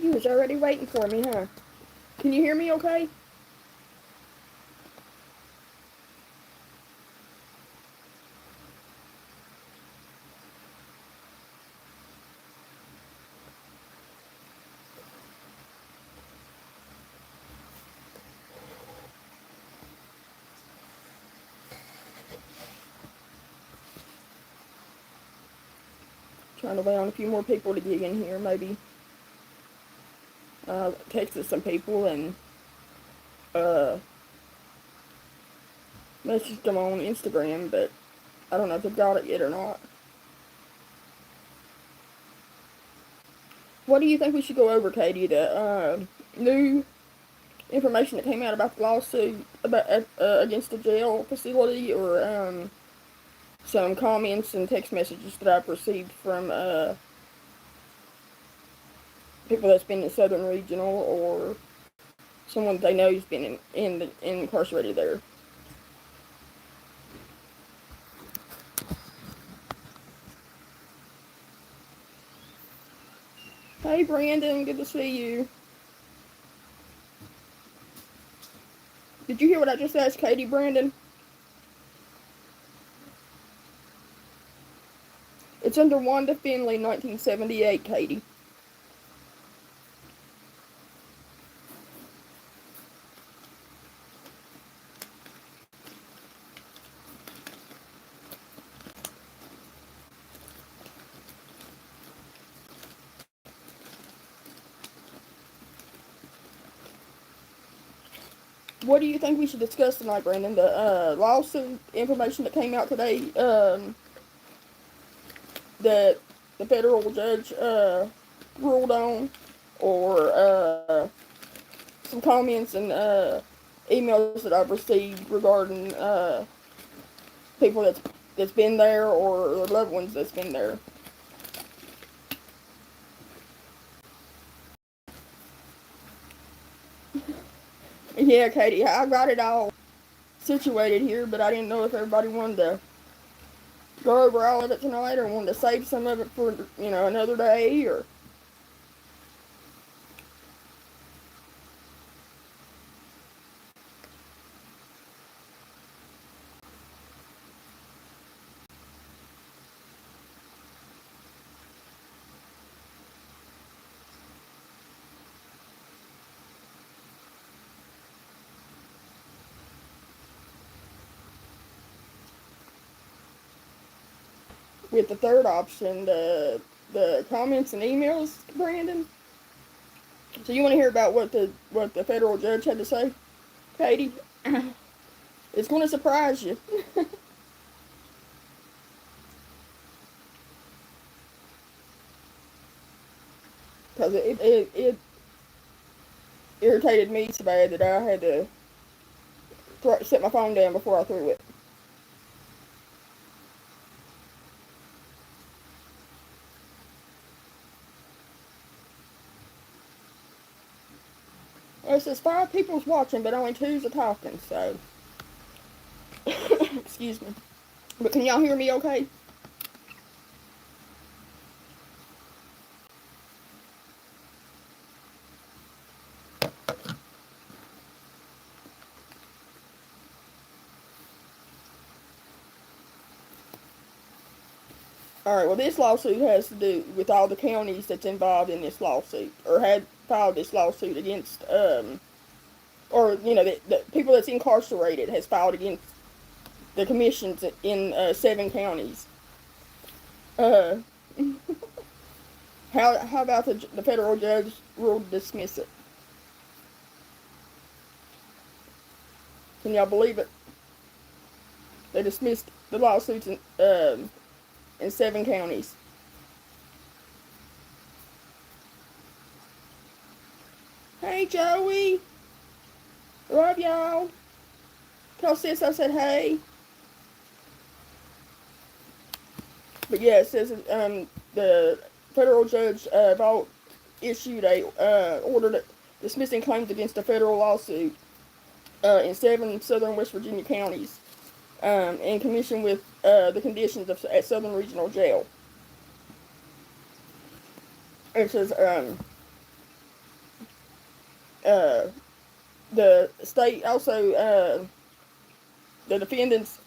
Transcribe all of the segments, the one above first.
You was already waiting for me, huh? Can you hear me okay? Trying to wait on a few more people to get in here, maybe. Texted some people and uh, messaged them on Instagram, but I don't know if they've got it yet or not. What do you think we should go over, Katie? The new information that came out about the lawsuit about against the jail facility, or some comments and text messages that I've received from people that's been in Southern Regional, or someone they know has been incarcerated there. Hey, Brandon, good to see you. Did you hear what I just asked Katie, Brandon? It's under Wanda Finley, 1978, Katie. What do you think we should discuss tonight, Brandon? The lawsuit information that came out today, that the federal judge ruled on, or some comments and emails that I've received regarding people that's been there, or loved ones that's been there. Yeah, Katie, I got it all situated here, but I didn't know if everybody wanted to go over all of it tonight, or wanted to save some of it for, another day, or... With the third option, the comments and emails, Brandon. So you want to hear about what the federal judge had to say, Katie? It's going to surprise you. Because it irritated me so bad that I had to set my phone down before I threw it. Well, it says 5 people's watching, but only 2's are talking, so... Excuse me. But can y'all hear me okay? Alright, well, this lawsuit has to do with all the counties that's involved in this lawsuit, or had filed this lawsuit against, or, the people that's incarcerated has filed against the commissions in 7 counties. Uh, how about the federal judge ruled to dismiss it? Can y'all believe it? They dismissed the lawsuits in 7 counties. Hey, Joey. Love y'all. Tell sis I said hey. But yeah, it says the federal judge issued a order dismissing claims against a federal lawsuit in 7 southern West Virginia counties, in connection with the conditions at Southern Regional Jail. It says the state also, the defendants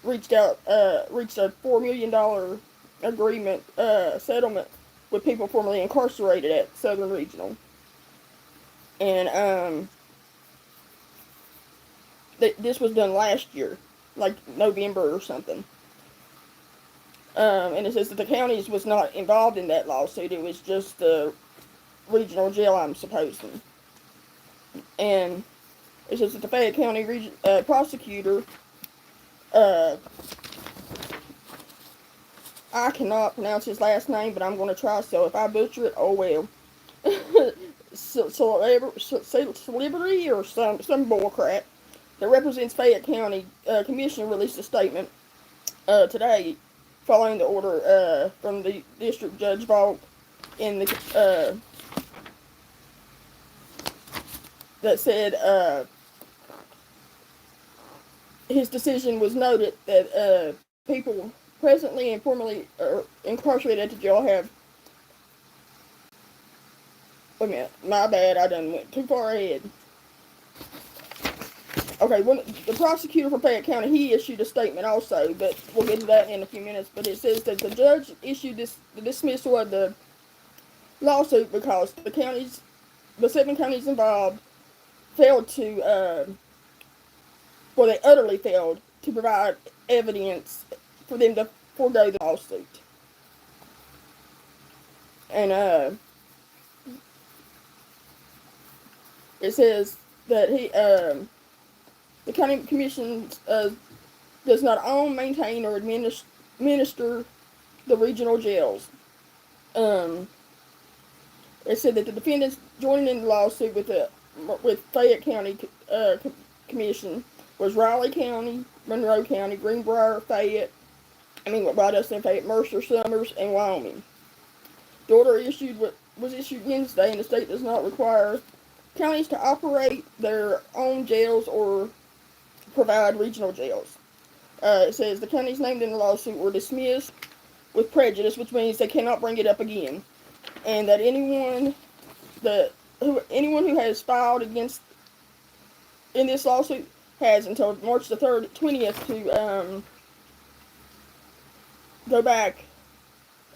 reached a $4 million agreement settlement with people formerly incarcerated at Southern Regional, and this was done last year, like November or something. And it says that the counties was not involved in that lawsuit. It was just the regional jail, I'm supposing. And it says that the Fayette County prosecutor, I cannot pronounce his last name, but I'm going to try, so if I butcher it, oh well. Celebrity or some bullcrap that represents Fayette County Commission released a statement today following the order from the District Judge Vault in the that said his decision was noted that people presently and formerly incarcerated at the jail have. Wait a minute, my bad, I done went too far ahead. Okay, the prosecutor for Fayette County, he issued a statement also, but we'll get to that in a few minutes. But it says that the judge issued the dismissal of the lawsuit because the 7 counties involved failed to, they utterly failed to provide evidence for them to forego the lawsuit. And it says that the county commission does not own, maintain, or administer the regional jails. It said that the defendants joining in the lawsuit with Fayette County Commission was Riley County, Monroe County, Greenbrier, Fayette, Mercer, Summers, and Wyoming. The order was issued Wednesday, and the state does not require counties to operate their own jails or provide regional jails. It says the counties named in the lawsuit were dismissed with prejudice, which means they cannot bring it up again, and that anyone who has filed in this lawsuit has until March the 20th to go back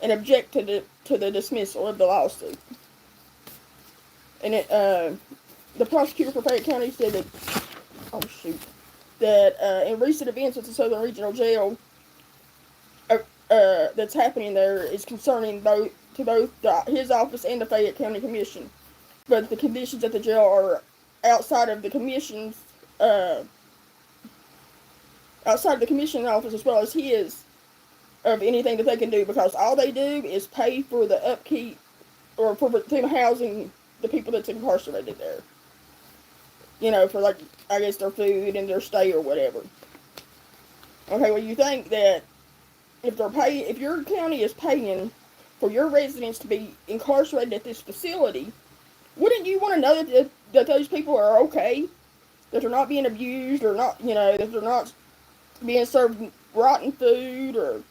and object to the dismissal of the lawsuit. And the prosecutor for Fayette County said that in recent events at the Southern Regional Jail that's happening there is concerning both his office and the Fayette County Commission. But the conditions at the jail are outside of the commission's office as well as his, of anything that they can do, because all they do is pay for the upkeep or for them housing the people that's incarcerated there. For their food and their stay or whatever. Okay, well, you think that if your county is paying for your residents to be incarcerated at this facility, wouldn't you want to know that those people are okay? That they're not being abused, or not, that they're not being served rotten food, or,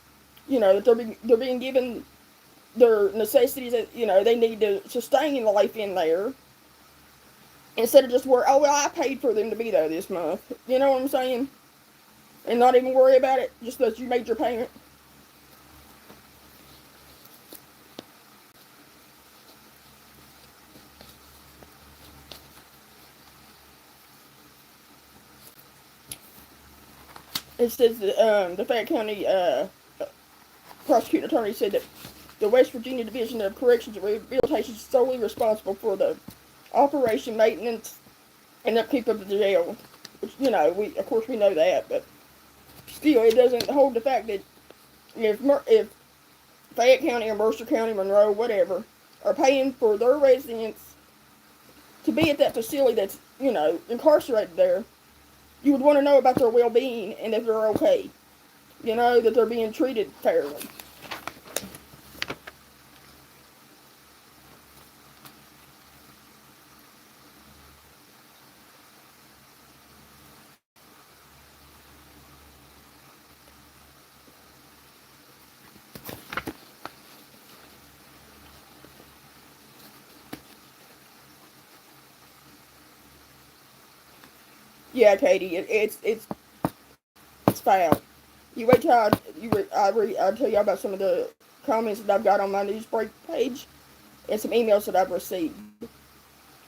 that they're being given their necessities that, they need to sustain life in there. Instead of just I paid for them to be there this month. You know what I'm saying? And not even worry about it, just that you made your payment. It says that the Fayette County prosecuting attorney said that the West Virginia Division of Corrections and Rehabilitation is solely responsible for the operation, maintenance, and upkeep of the jail. Which, we know that, but still, it doesn't hold the fact that if Fayette County or Mercer County, Monroe, whatever, are paying for their residents to be at that facility that's, incarcerated there, you would want to know about their well-being and if they're okay. That they're being treated fairly. Yeah, Katie, it's foul. You wait till I tell you about some of the comments that I've got on my news break page and some emails that I've received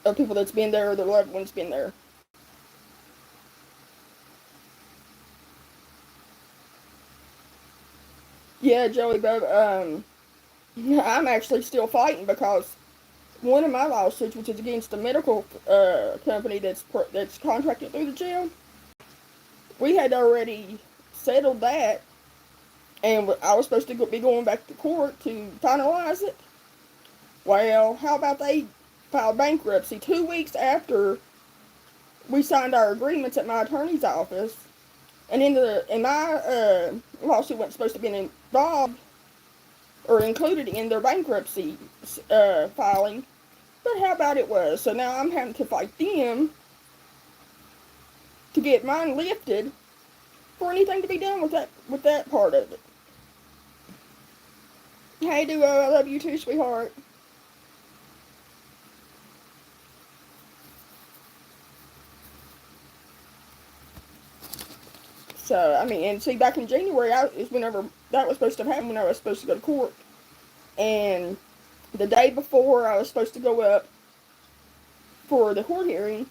of people that's been there or their loved ones been there. Yeah, Joey Bob, I'm actually still fighting because one of my lawsuits, which is against the medical company that's contracted through the jail, we had already settled that, and I was supposed to be going back to court to finalize it. Well, how about they filed bankruptcy 2 weeks after we signed our agreements at my attorney's office, and in my lawsuit wasn't supposed to be involved or included in their bankruptcy filing. But how about it was? So now I'm having to fight them to get mine lifted for anything to be done with that part of it. Hey, Duo, I love you too, sweetheart. So, I mean, and see, back in January, is whenever that was supposed to happen, when I was supposed to go to court. And the day before I was supposed to go up for the court hearing,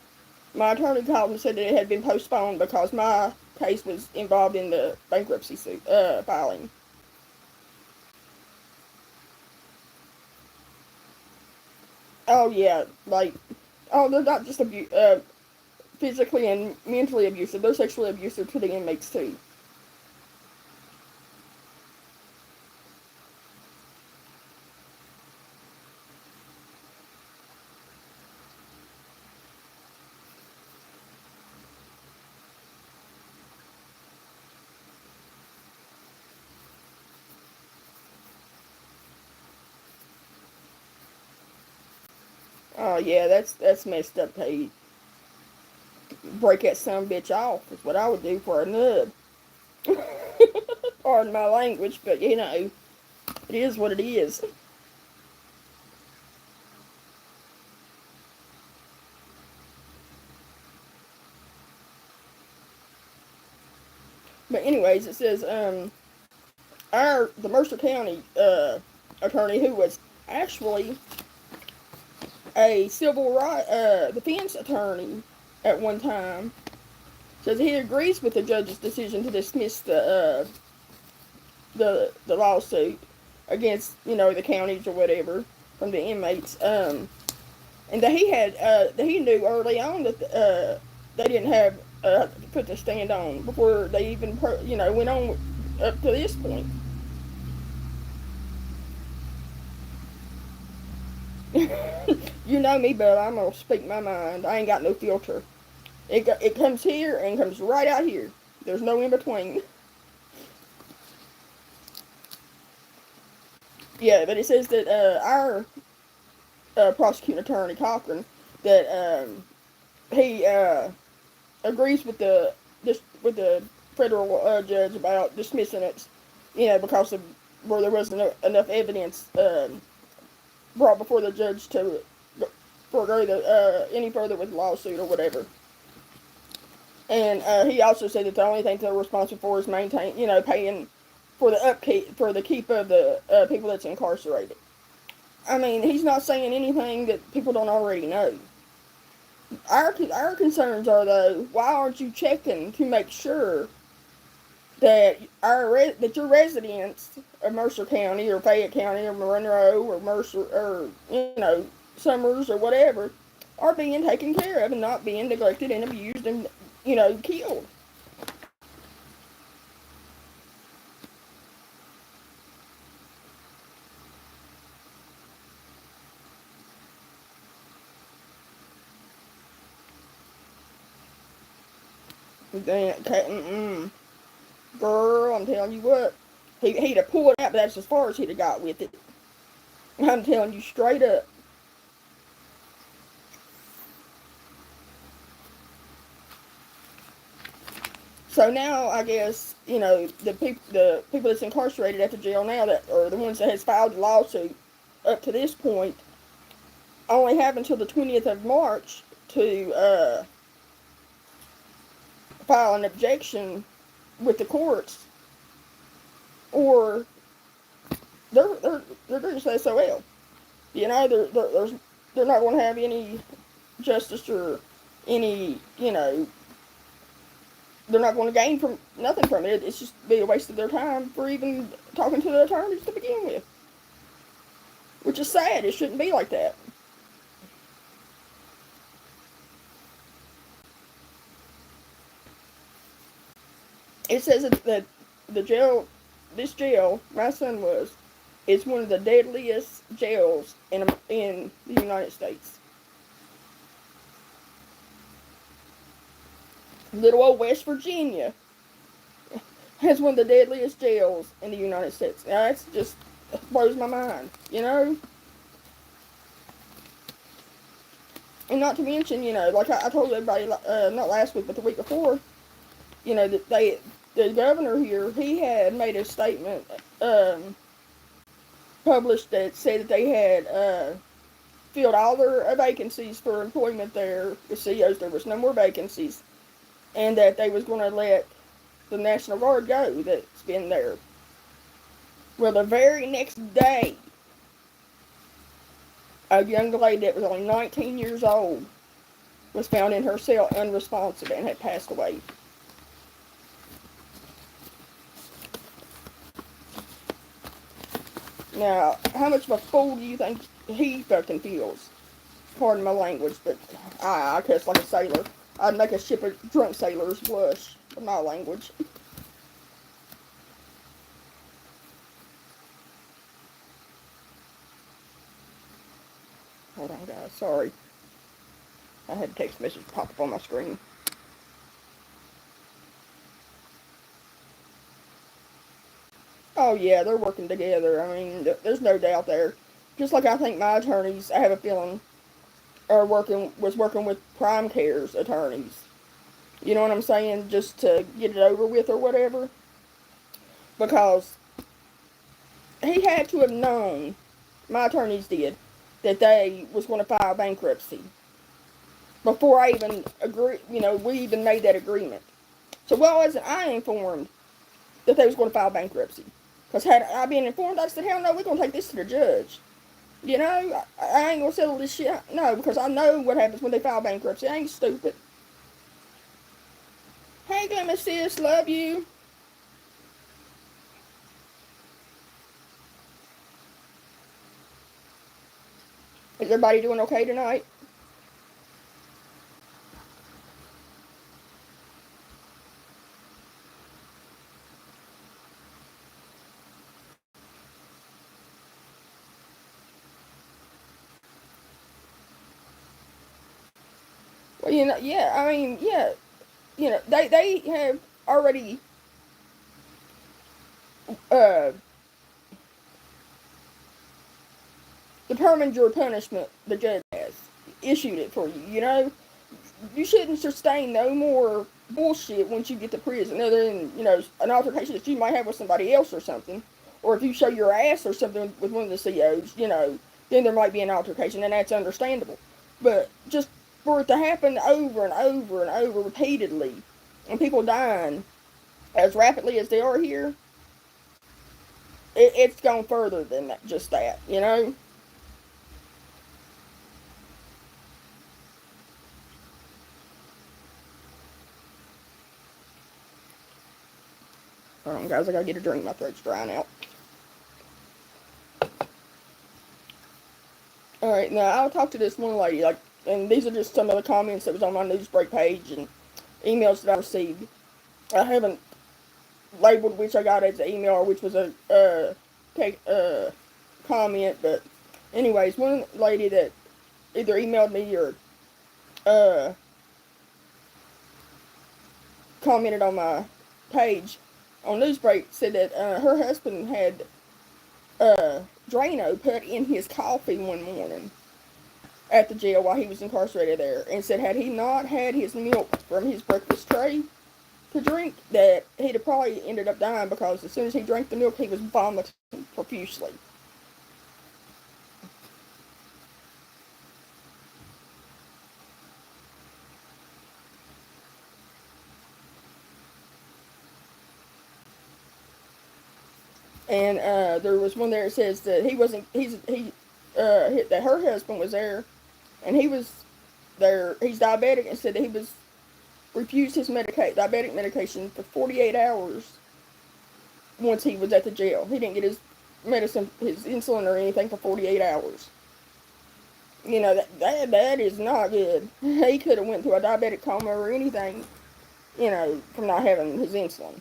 my attorney called and said that it had been postponed because my case was involved in the bankruptcy suit filing. Oh yeah, like, oh, they're not just physically and mentally abusive; they're sexually abusive to the inmates too. Oh yeah, that's messed up. Hey, break that son bitch off is what I would do for a nub. Pardon my language, but you know, it is what it is. But anyways, it says the Mercer County attorney, who was actually a civil right defense attorney at one time, says he agrees with the judge's decision to dismiss the lawsuit against, you know, the counties or whatever from the inmates. And that he knew early on that they didn't have put the stand on before they even went on up to this point. You know me, but I'm gonna speak my mind. I ain't got no filter. It comes here and comes right out here. There's no in between. Yeah, but it says that our prosecuting attorney Cochran, that he agrees with the federal judge about dismissing it, because of where there wasn't enough evidence brought before the judge to forego any further with the lawsuit or whatever. And he also said that the only thing they're responsible for is paying for the upkeep, for the keep of the people that's incarcerated. I mean, he's not saying anything that people don't already know. Our concerns are, though, why aren't you checking to make sure that that your residents of Mercer County or Fayette County or Monroe or Mercer or Summers or whatever are being taken care of and not being neglected and abused and killed? Girl, I'm telling you what, he'd have pulled out, but that's as far as he'd have got with it. I'm telling you straight up. So now I guess the people that's incarcerated at the jail now, that are the ones that has filed the lawsuit up to this point, only have until the 20th of March to file an objection with the courts, or they're just SOL. You know, they're not going to have any justice or any, you know, they're not going to gain from nothing from it. It's just be a waste of their time for even talking to the attorneys to begin with, which is sad. It shouldn't be like that. It says that this jail my son was, is one of the deadliest jails in the United States. Little old West Virginia has one of the deadliest jails in the United States. Now that's just blows my mind, you know. And not to mention, you know, like I told everybody, not last week but the week before, you know, that the governor here, he had made a statement published that said that they had filled all their vacancies for employment there with CEOs. There was no more vacancies, and that they was going to let the National Guard go that's been there. Well, the very next day, a young lady that was only 19 years old was found in her cell unresponsive and had passed away. Now, how much of a fool do you think he fucking feels? Pardon my language, but I cuss like a sailor. I'd make a ship of drunk sailors blush with my language. Hold on, guys. Sorry. I had a text message pop up on my screen. Oh, yeah, they're working together. I mean, there's no doubt there. Just like I think my attorneys, I have a feeling, was working with Prime Care's attorneys. You know what I'm saying? Just to get it over with or whatever. Because he had to have known, my attorneys did, that they was going to file bankruptcy before I even we even made that agreement. So why wasn't I informed that they was going to file bankruptcy? Because had I been informed, I said, hell no, we're going to take this to the judge. You know, I ain't going to settle this shit. No, because I know what happens when they file bankruptcy. I ain't stupid. Hey, Glimmer sis, love you. Is everybody doing okay tonight? Well, you know, yeah, I mean, yeah, you know, they have already uh, determined your punishment. The judge has issued it for you. You know, you shouldn't sustain no more bullshit once you get to prison, other than, you know, an altercation that you might have with somebody else or something, or if you show your ass or something with one of the COs, you know, then there might be an altercation, and that's understandable. But just for it to happen over and over and over repeatedly, and people dying as rapidly as they are here, it's gone further than that, just that, you know. Hold on, guys, I gotta get a drink. My throat's drying out. All right, now I'll talk to this one lady, like, and these are just some of the comments that was on my Newsbreak page and emails that I received. I haven't labeled which I got as an email or which was a comment, but anyways, one lady that either emailed me or uh, commented on my page on Newsbreak said that her husband had Drano put in his coffee one morning at the jail while he was incarcerated there, and said had he not had his milk from his breakfast tray to drink, that he'd have probably ended up dying, because as soon as he drank the milk, he was vomiting profusely. And there was one there that says that he wasn't that her husband was there, and he was there. He's diabetic, and said that he was refused his diabetic medication for 48 hours once he was at the jail. He didn't get his medicine, his insulin or anything for 48 hours. You know, that is not good. He could have went through a diabetic coma or anything, you know, from not having his insulin.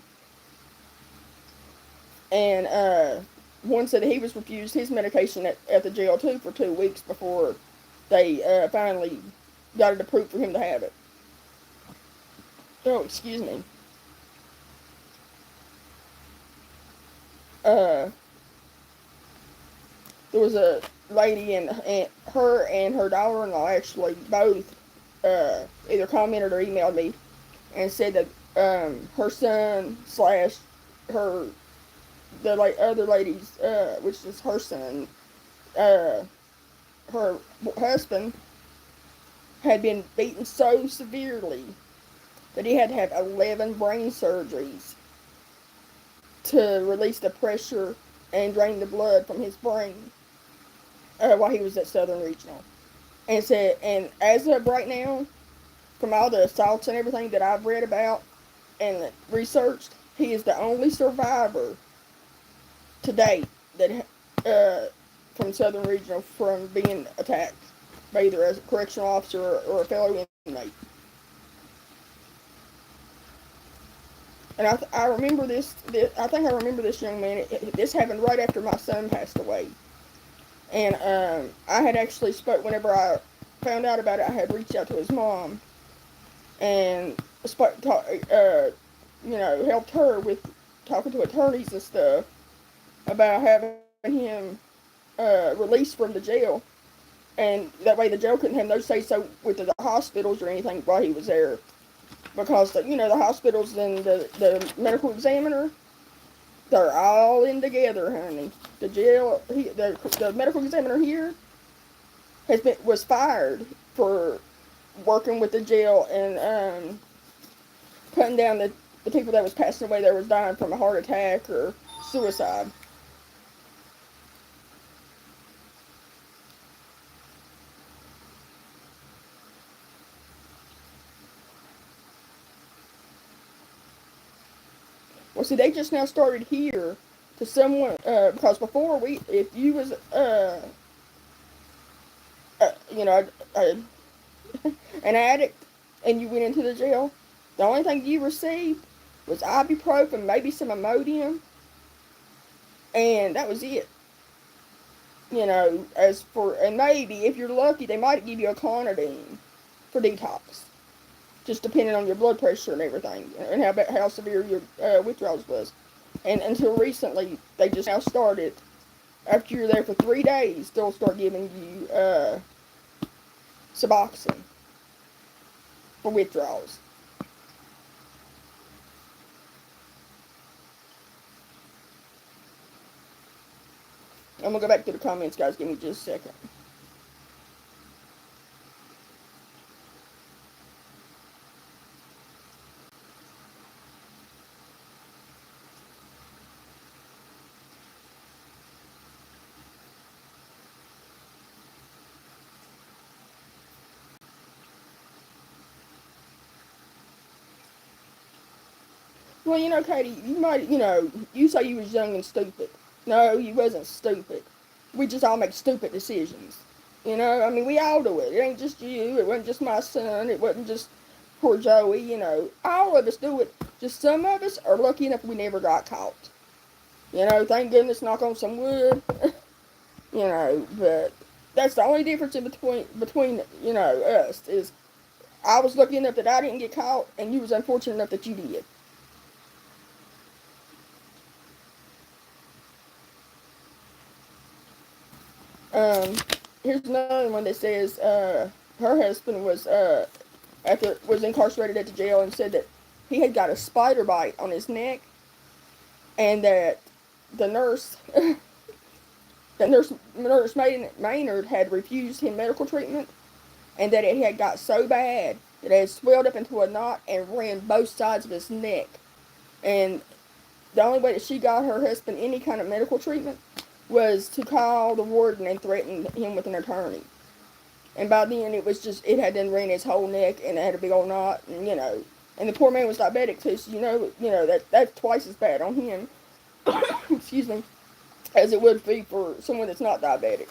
And one said that he was refused his medication at the jail too for 2 weeks before they finally got it approved for him to have it. Oh, excuse me. Uh, there was a lady, and her daughter-in-law actually both either commented or emailed me and said that her son slash her other lady's which is her son, uh, her husband had been beaten so severely that he had to have 11 brain surgeries to release the pressure and drain the blood from his brain while he was at Southern Regional. And said, and as of right now, from all the assaults and everything that I've read about and researched, he is the only survivor to date that from Southern Regional from being attacked by either a correctional officer or a fellow inmate. And I remember this. I think I remember this young man. This happened right after my son passed away, and I had actually spoke whenever I found out about it. I had reached out to his mom, and helped her with talking to attorneys and stuff about having him released from the jail, and that way the jail couldn't have no say so with the hospitals or anything while he was there, because the hospitals and the medical examiner, they're all in together, honey. The jail, the medical examiner here was fired for working with the jail and cutting down the people that was passing away that was dying from a heart attack or suicide. Well, see, they just now started here to someone because before if you was you know an addict and you went into the jail, the only thing you received was ibuprofen, maybe some Imodium, and that was it. You know, and maybe if you're lucky, they might give you a clonidine for detox, just depending on your blood pressure and everything, and how severe your withdrawals was. And until recently, they just now started. After you're there for 3 days, they'll start giving you Suboxone for withdrawals. I'm gonna go back to the comments, guys. Give me just a second. Well, Katie, you say you was young and stupid. No, you wasn't stupid. We just all make stupid decisions. I mean, we all do it. It ain't just you. It wasn't just my son. It wasn't just poor Joey. All of us do it. Just some of us are lucky enough we never got caught. Thank goodness, knock on some wood. But that's the only difference in between us is I was lucky enough that I didn't get caught, and you was unfortunate enough that you did. Um, Here's another one that says her husband was incarcerated at the jail and said that he had got a spider bite on his neck, and that the nurse, nurse Maynard had refused him medical treatment, and that it had got so bad that it had swelled up into a knot and ran both sides of his neck, and the only way that she got her husband any kind of medical treatment was to call the warden and threaten him with an attorney. And by then, it had done ran his whole neck and it had a big old knot, and and the poor man was diabetic too, so that's twice as bad on him, excuse me, as it would be for someone that's not diabetic.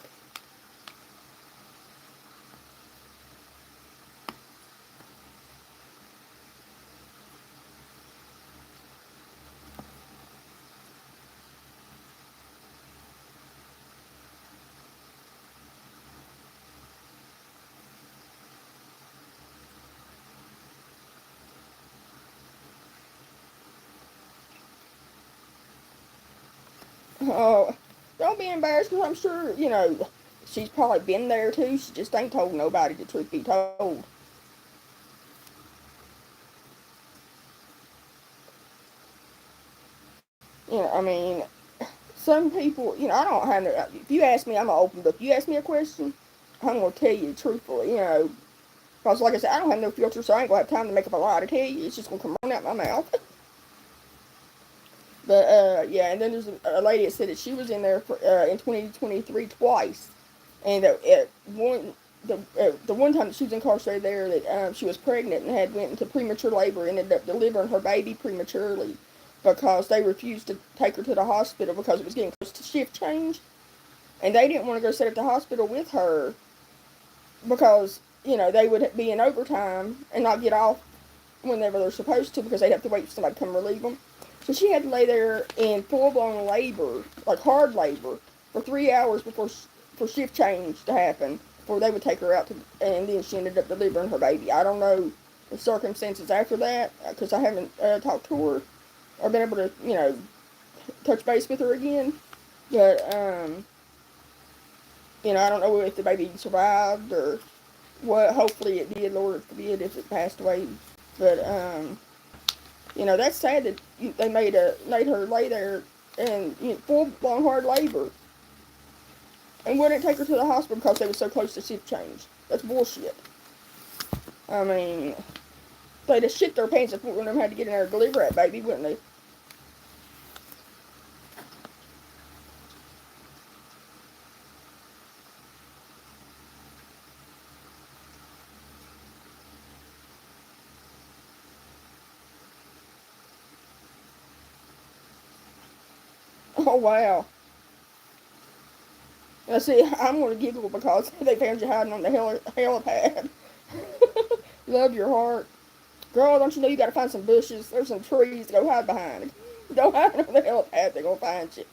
Oh, don't be embarrassed, because I'm sure, she's probably been there too. She just ain't told nobody, the truth be told. I mean, some people, I don't have no, if you ask me, I'm an open book. You ask me a question, I'm going to tell you truthfully, because like I said, I don't have no filter, so I ain't going to have time to make up a lie to tell you. It's just going to come right out my mouth. But, yeah, and then there's a lady that said that she was in there in 2023 twice. And the one time that she was incarcerated there, that she was pregnant and had went into premature labor and ended up delivering her baby prematurely because they refused to take her to the hospital because it was getting close to shift change. And they didn't want to go sit at the hospital with her because, they would be in overtime and not get off whenever they're supposed to because they'd have to wait for somebody to come relieve them. So she had to lay there in full-blown labor, like hard labor, for 3 hours for shift change to happen before they would take her out, and then she ended up delivering her baby. I don't know the circumstances after that because I haven't talked to her or been able to, touch base with her again. But, I don't know if the baby survived or what. Hopefully it did, Lord forbid if it passed away. But, that's sad that they made her lay there in full blown hard labor and wouldn't take her to the hospital because they were so close to shift change. That's bullshit. I mean, they'd have shit their pants if one of them had to get in there and deliver that baby, wouldn't they? Oh wow. Now see, I'm gonna giggle because they found you hiding on the helipad. Love your heart. Girl, don't you know you gotta find some bushes? There's some trees to go hide behind. Don't hide on the helipad, they're gonna find you.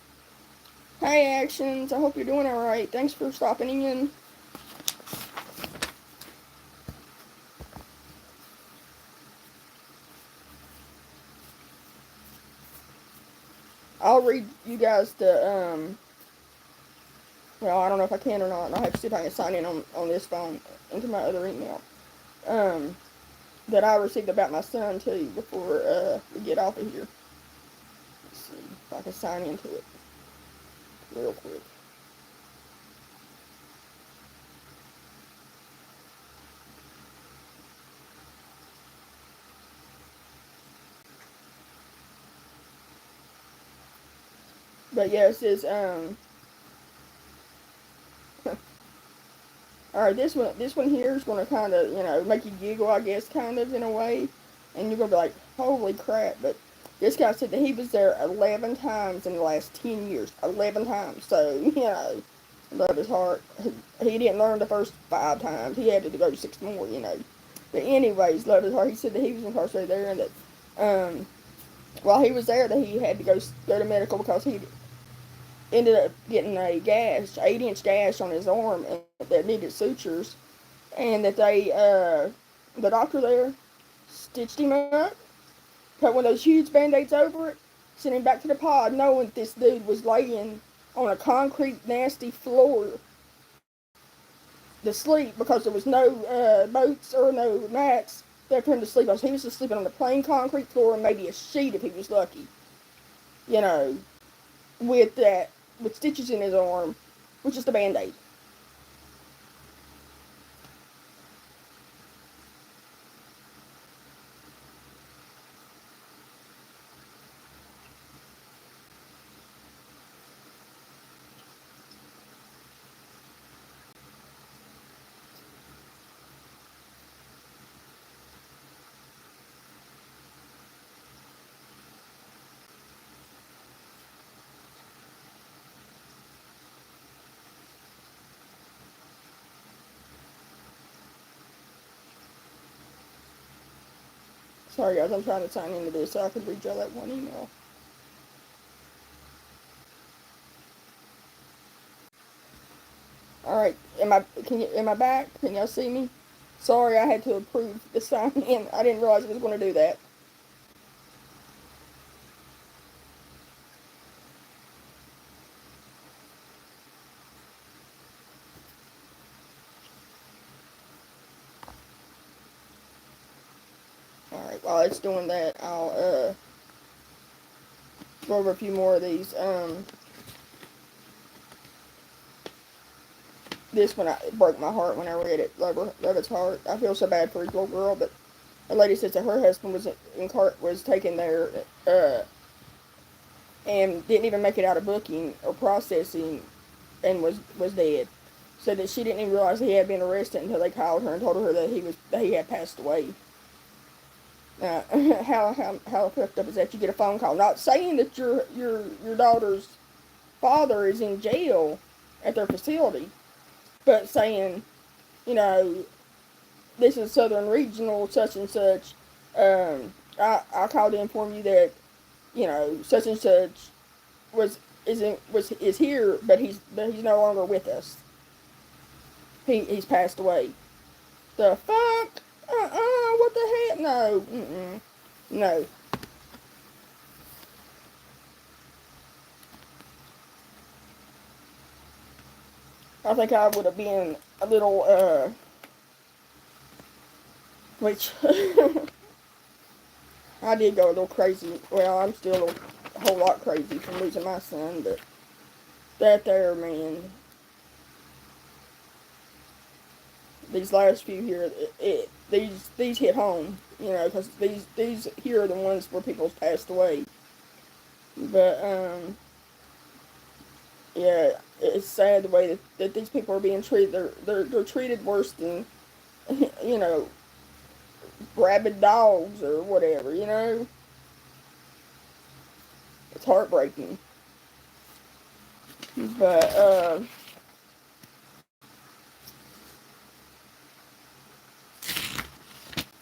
Hey, Actions, I hope you're doing alright. Thanks for stopping in. I'll read you guys well, I don't know if I can or not, and I'll have to see if I can sign in on this phone into my other email. Um, that I received about my son, too, before we get off of here. Let's see if I can sign into it real quick. But yeah, it says, alright, this one here is going to kind of, make you giggle, I guess, kind of, in a way. And you're going to be like, holy crap. But this guy said that he was there 11 times in the last 10 years. 11 times. So, love his heart. He didn't learn the first 5 times. He had to go 6 more. But anyways, love his heart. He said that he was incarcerated there and that, while he was there, that he had to go to medical because he ended up getting a gash, 8-inch gash on his arm that needed sutures, and that the doctor there stitched him up, put one of those huge band-aids over it, sent him back to the pod, knowing that this dude was laying on a concrete, nasty floor to sleep because there was no boats or no mats there for him to sleep on. So he was just sleeping on the plain concrete floor and maybe a sheet if he was lucky. You know, with stitches in his arm, which is the band-aid. Sorry guys, I'm trying to sign into this so I can read y'all that one email. Alright, am I back? Can y'all see me? Sorry, I had to approve the sign in. I didn't realize I was going to do that. Alright, while it's doing that, I'll go over a few more of these. This one it broke my heart when I read it. Love heart. I feel so bad for his little girl, but a lady says that her husband was taken there and didn't even make it out of booking or processing, and was dead. Said that she didn't even realize he had been arrested until they called her and told her that he had passed away. How fucked up is that? You get a phone call, not saying that your daughter's father is in jail at their facility, but saying, you know, this is Southern Regional such and such. I called to inform you that, you know, such and such is here, but he's no longer with us. He's passed away. The fuck? What the heck? No. No. I think I would have been a little, which, I did go a little crazy. Well, I'm still a whole lot crazy from losing my son, but that there, man, these last few here, these hit home, you know, because these here are the ones where people's passed away. But, yeah, it's sad the way that these people are being treated. They're treated worse than, you know, rabid dogs or whatever, you know. It's heartbreaking. But,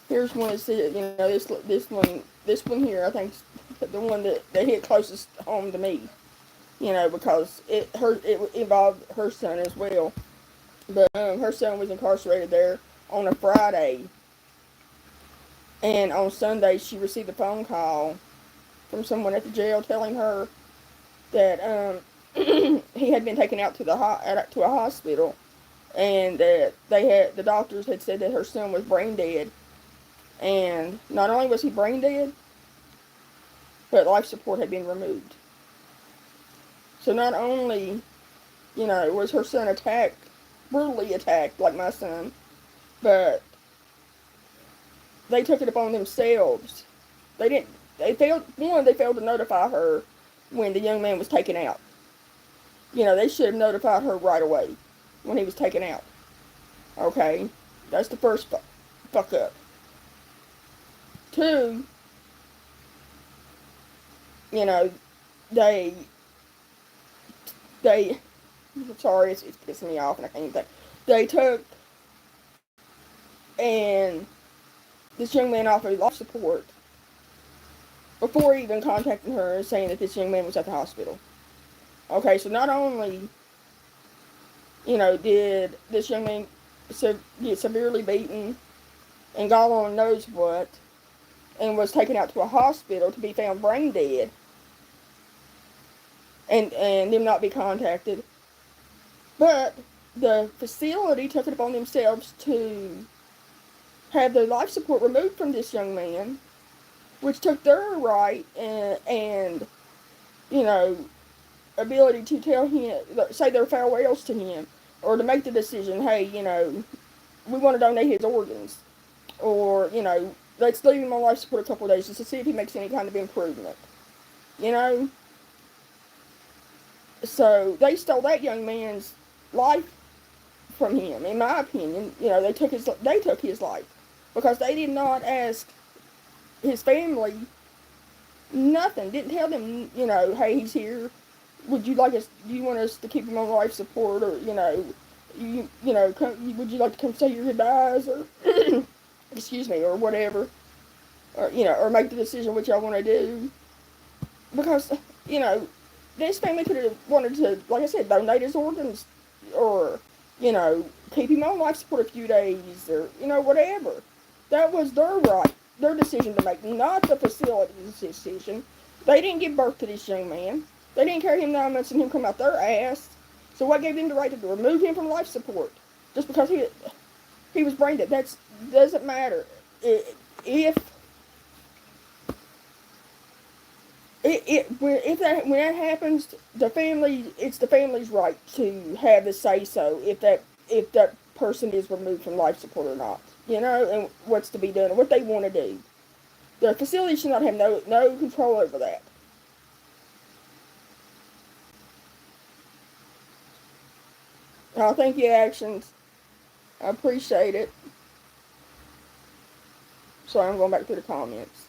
here's one that said, you know, this one here, I think, the one that hit closest home to me. You know, because it involved her son as well. But her son was incarcerated there on a Friday, and on Sunday she received a phone call from someone at the jail telling her that he had been taken out to a hospital, and that the doctors had said that her son was brain dead, and not only was he brain dead, but life support had been removed. So not only, you know, was her son brutally attacked like my son, but they took it upon themselves. They failed to notify her when the young man was taken out. You know, they should have notified her right away when he was taken out. Okay? That's the first fuck up. 2, you know, they, sorry, it's pissing me off and I can't even think. They took and this young man offered life support before even contacting her and saying that this young man was at the hospital. Okay, so not only, you know, did this young man get severely beaten and God only knows what, and was taken out to a hospital to be found brain dead, and them not be contacted, but the facility took it upon themselves to have the life support removed from this young man, which took their right and you know, ability to tell him, say their farewells to him, or to make the decision, hey, you know, we want to donate his organs, or, you know, let's leave him on life support a couple of days just to see if he makes any kind of improvement, you know. So they stole that young man's life from him, in my opinion. You know, they took his life because they did not ask his family nothing. Didn't tell them, you know, hey, he's here. Would you like us? Do you want us to keep him on life support, or you know, would you like to come say your goodbyes, or excuse me, or whatever? or make the decision what y'all want to do, because this family could have wanted to, like I said, donate his organs, or keep him on life support a few days, or whatever. That was their right, their decision to make, not the facility's decision. They didn't give birth to this young man. They didn't carry him 9 months and him come out their ass. So what gave them the right to remove him from life support just because he was brain dead? That doesn't matter. When that happens, it's the family's right to have the say so if that person is removed from life support or not, and what's to be done and what they want to do. The facility should not have no control over that. Oh, thank you, Actions. I appreciate it. Sorry, I'm going back through the comments.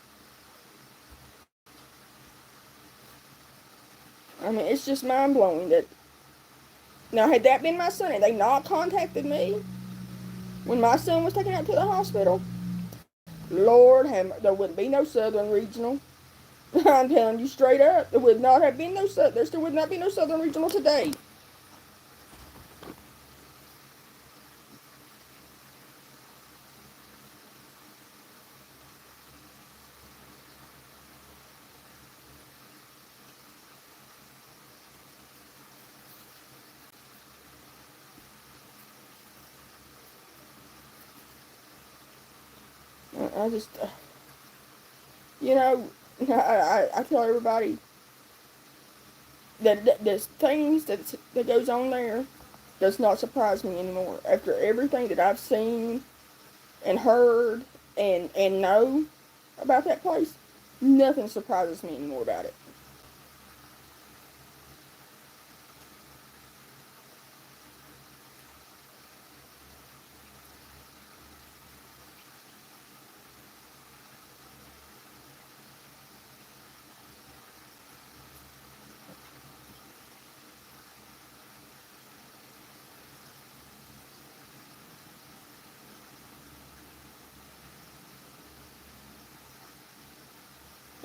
I mean, it's just mind blowing that. Now, had that been my son, and they not contacted me when my son was taken out to the hospital, Lord, there wouldn't be no Southern Regional. I'm telling you straight up, there would not have been there still would not be no Southern Regional today. I just, I tell everybody that there's things that goes on there does not surprise me anymore. After everything that I've seen and heard and know about that place, nothing surprises me anymore about it.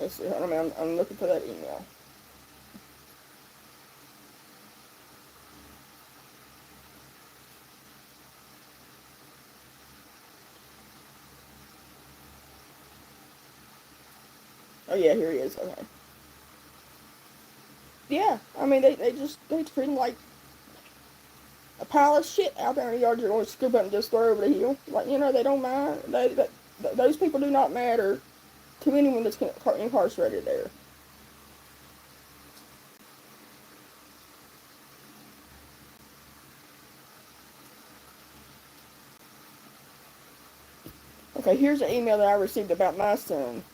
Let's see. Hold on, I'm looking for that email. Oh yeah, here he is. Okay. Yeah, I mean they treat him like a pile of shit out there in the yard. You're going to scoop up and just throw over the hill. Like they don't mind. Those people do not matter to anyone that's incarcerated there. Okay, here's an email that I received about my son,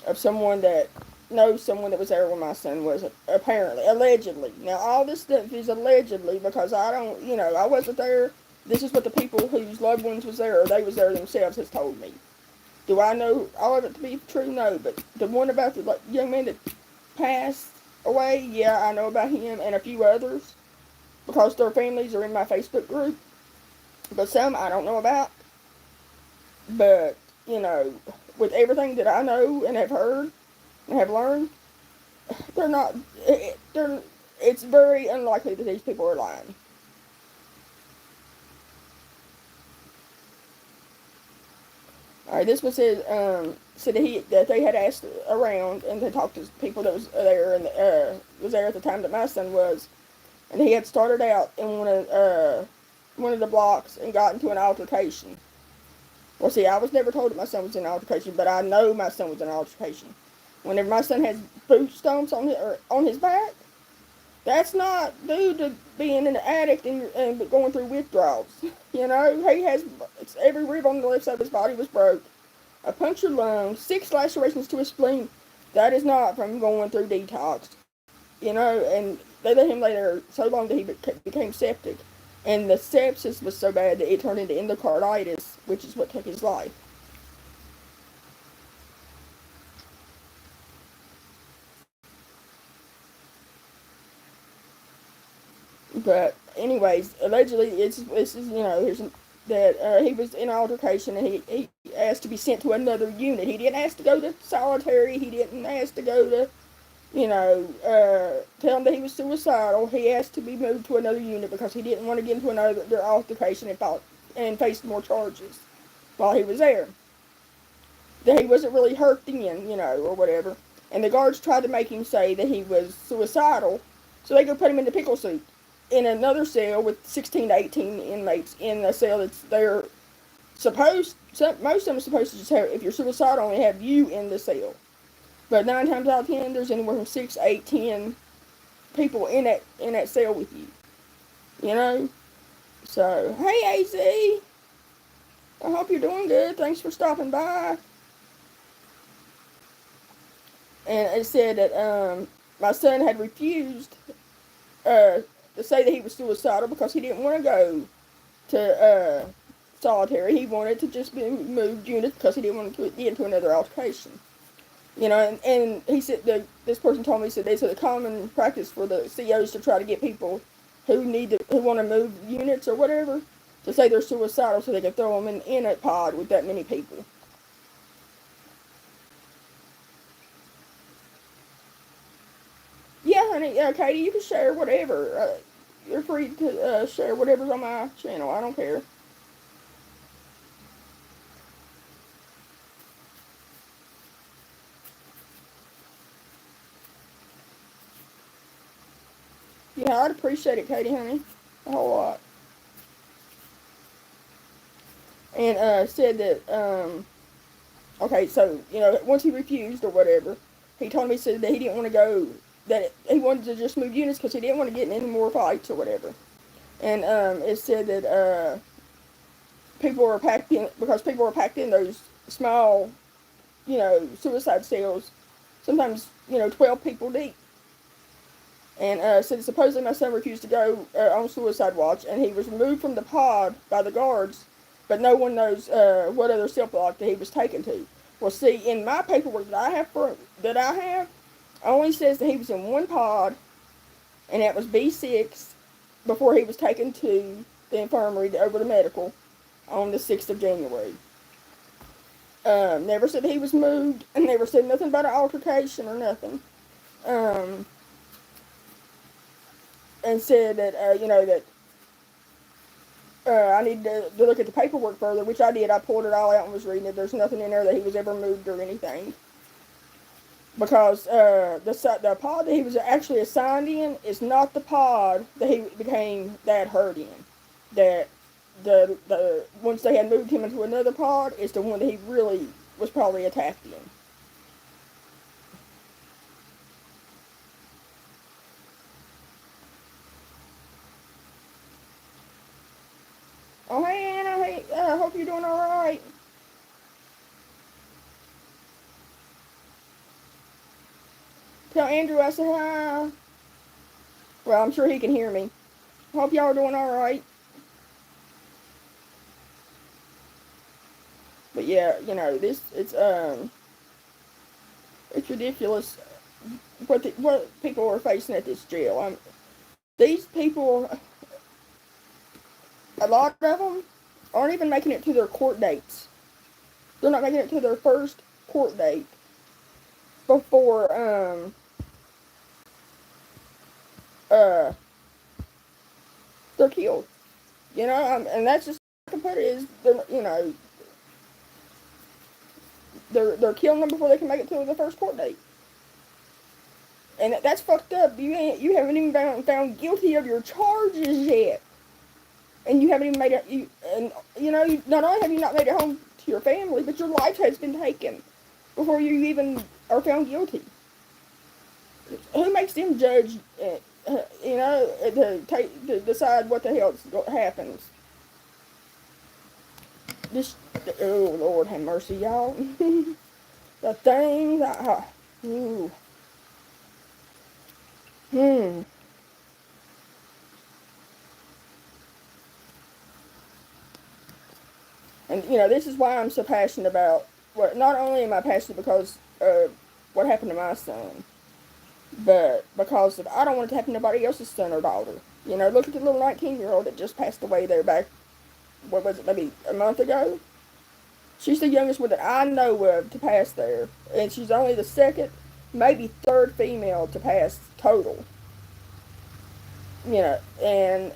of someone that knows someone that was there when my son was, apparently, allegedly. Now, all this stuff is allegedly because I don't, I wasn't there. This is what the people whose loved ones was there, or they was there themselves, has told me. Do I know all of it to be true? No, but the one about the young man that passed away, yeah, I know about him and a few others because their families are in my Facebook group. But some I don't know about. But, with everything that I know and have heard and have learned, they're not, it's very unlikely that these people are lying. All right, this one said that they had asked around and they talked to people that was there and was there at the time that my son was, and he had started out in one of the blocks and got into an altercation. Well, see, I was never told that my son was in an altercation, but I know my son was in an altercation. Whenever my son has boot stumps on his back, that's not due to being an addict and going through withdrawals. He has every rib on the left side of his body was broke, a punctured lung, 6 lacerations to his spleen. That is not from going through detox. And they let him lay there so long that he became septic. And the sepsis was so bad that it turned into endocarditis, which is what took his life. But anyways, allegedly, it's here's that he was in an altercation and asked to be sent to another unit. He didn't ask to go to solitary. He didn't ask to go to, tell him that he was suicidal. He asked to be moved to another unit because he didn't want to get into another altercation and face more charges while he was there. That he wasn't really hurt then, or whatever. And the guards tried to make him say that he was suicidal, so they go put him in the pickle suit in another cell with 16 to 18 inmates in a cell that's there. Most of them are supposed to just have, if you're suicidal, only have you in the cell. But 9 times out of 10, there's anywhere from 6, 8, 10 people in that cell with you. So, hey, AZ. I hope you're doing good. Thanks for stopping by. And it said that my son had refused to say that he was suicidal because he didn't want to go to solitary. He wanted to just be moved units because he didn't want to get into another altercation. And he said, this person told me, he said it's a common practice for the COs to try to get people who want to move units or whatever to say they're suicidal so they can throw them in a pod with that many people. Yeah, honey, Katie, you can share whatever. You're free to share whatever's on my channel. I don't care. Yeah, I'd appreciate it, Katie, honey. A whole lot. And said that, okay, so, once he refused or whatever, he told me, said that he didn't want to go, that he wanted to just move units because he didn't want to get in any more fights or whatever. And it said that people were packed in those small, suicide cells, sometimes, 12 people deep. And said supposedly my son refused to go on suicide watch, and he was removed from the pod by the guards, but no one knows what other cell block that he was taken to. Well, see, in my paperwork that I have, only says that he was in one pod, and that was B6, before he was taken to the infirmary over the medical on the 6th of January. Never said he was moved, and never said nothing about an altercation or nothing. And said that, that I need to look at the paperwork further, which I did. I pulled it all out and was reading it. There's nothing in there that he was ever moved or anything. Because the pod that he was actually assigned in is not the pod that he became that hurt in. That the once they had moved him into another pod is the one that he really was probably attacked in. Oh, hey, Anna. Hey, I hope you're doing all right. Tell Andrew I said hi. Well, I'm sure he can hear me. Hope y'all are doing all right. But yeah, it's ridiculous what people are facing at this jail. These people, a lot of them aren't even making it to their court dates. They're not making it to their first court date before they're killed. And that's just I can put it is they're killing them before they can make it to the first court date. And that's fucked up. You haven't even been found guilty of your charges yet. And you haven't even made it, not only have you not made it home to your family, but your life has been taken before you even are found guilty. Who makes them judge, to decide what the hell happens? Oh, Lord have mercy, y'all. The thing that, ooh. And, this is why I'm so passionate about, not only am I passionate because of what happened to my son, but because I don't want it to happen to anybody else's son or daughter. Look at the little 19-year-old that just passed away there back, what was it, maybe a month ago? She's the youngest one that I know of to pass there, and she's only the second, maybe third female to pass total. And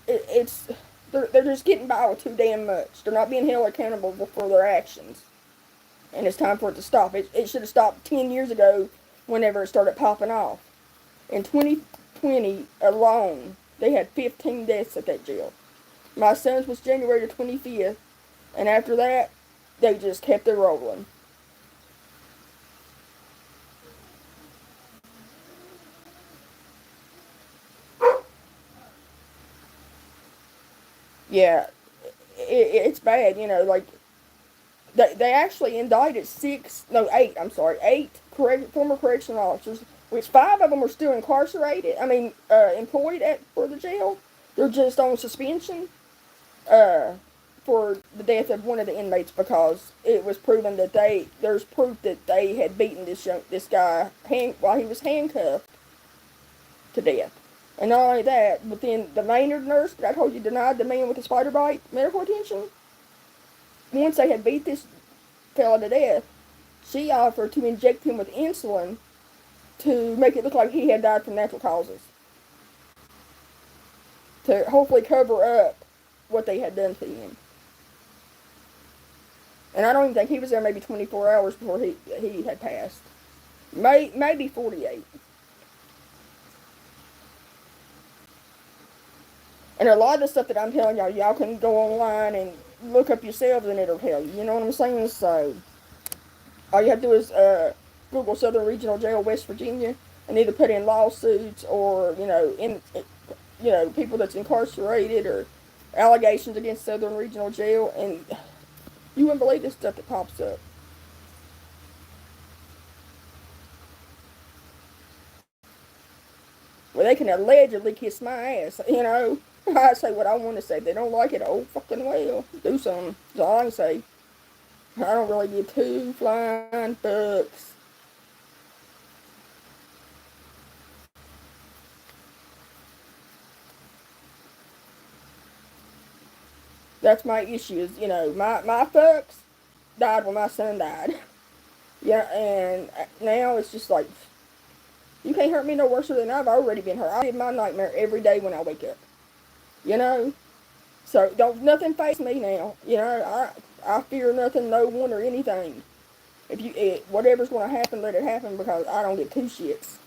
it's they're just getting by with too damn much. They're not being held accountable for their actions, and it's time for it to stop. It should have stopped 10 years ago, whenever it started popping off. In 2020 alone, they had 15 deaths at that jail. My son's was January the 25th, and after that, they just kept it rolling. Yeah, it's bad. Like they actually indicted six, no, eight. I'm sorry, eight former correctional officers, which five of them are still incarcerated. I mean, employed at for the jail. They're just on suspension. Uh, for the death of one of the inmates, because it was proven that there's proof that they had beaten this guy while he was handcuffed to death. And not only that, but then the Maynard nurse that I told you denied the man with the spider bite medical attention, once they had beat this fella to death, she offered to inject him with insulin to make it look like he had died from natural causes, to hopefully cover up what they had done to him. And I don't even think he was there maybe 24 hours before he had passed. Maybe 48. And a lot of the stuff that I'm telling y'all can go online and look up yourselves, and it'll tell you. You know what I'm saying? So all you have to do is Google Southern Regional Jail, West Virginia, and either put in lawsuits, or people that's incarcerated, or allegations against Southern Regional Jail, and you wouldn't believe this stuff that pops up. Well, they can allegedly kiss my ass. I say what I want to say. If they don't like it, oh fucking well, do something. That's all I can say. I don't really give two flying fucks. That's my issue. My fucks died when my son died. Yeah, and now it's just like, you can't hurt me no worse than I've already been hurt. I live my nightmare every day when I wake up. You know? So don't nothing face me now. I fear nothing, no one, or anything. Whatever's going to happen, let it happen, because I don't give two shits.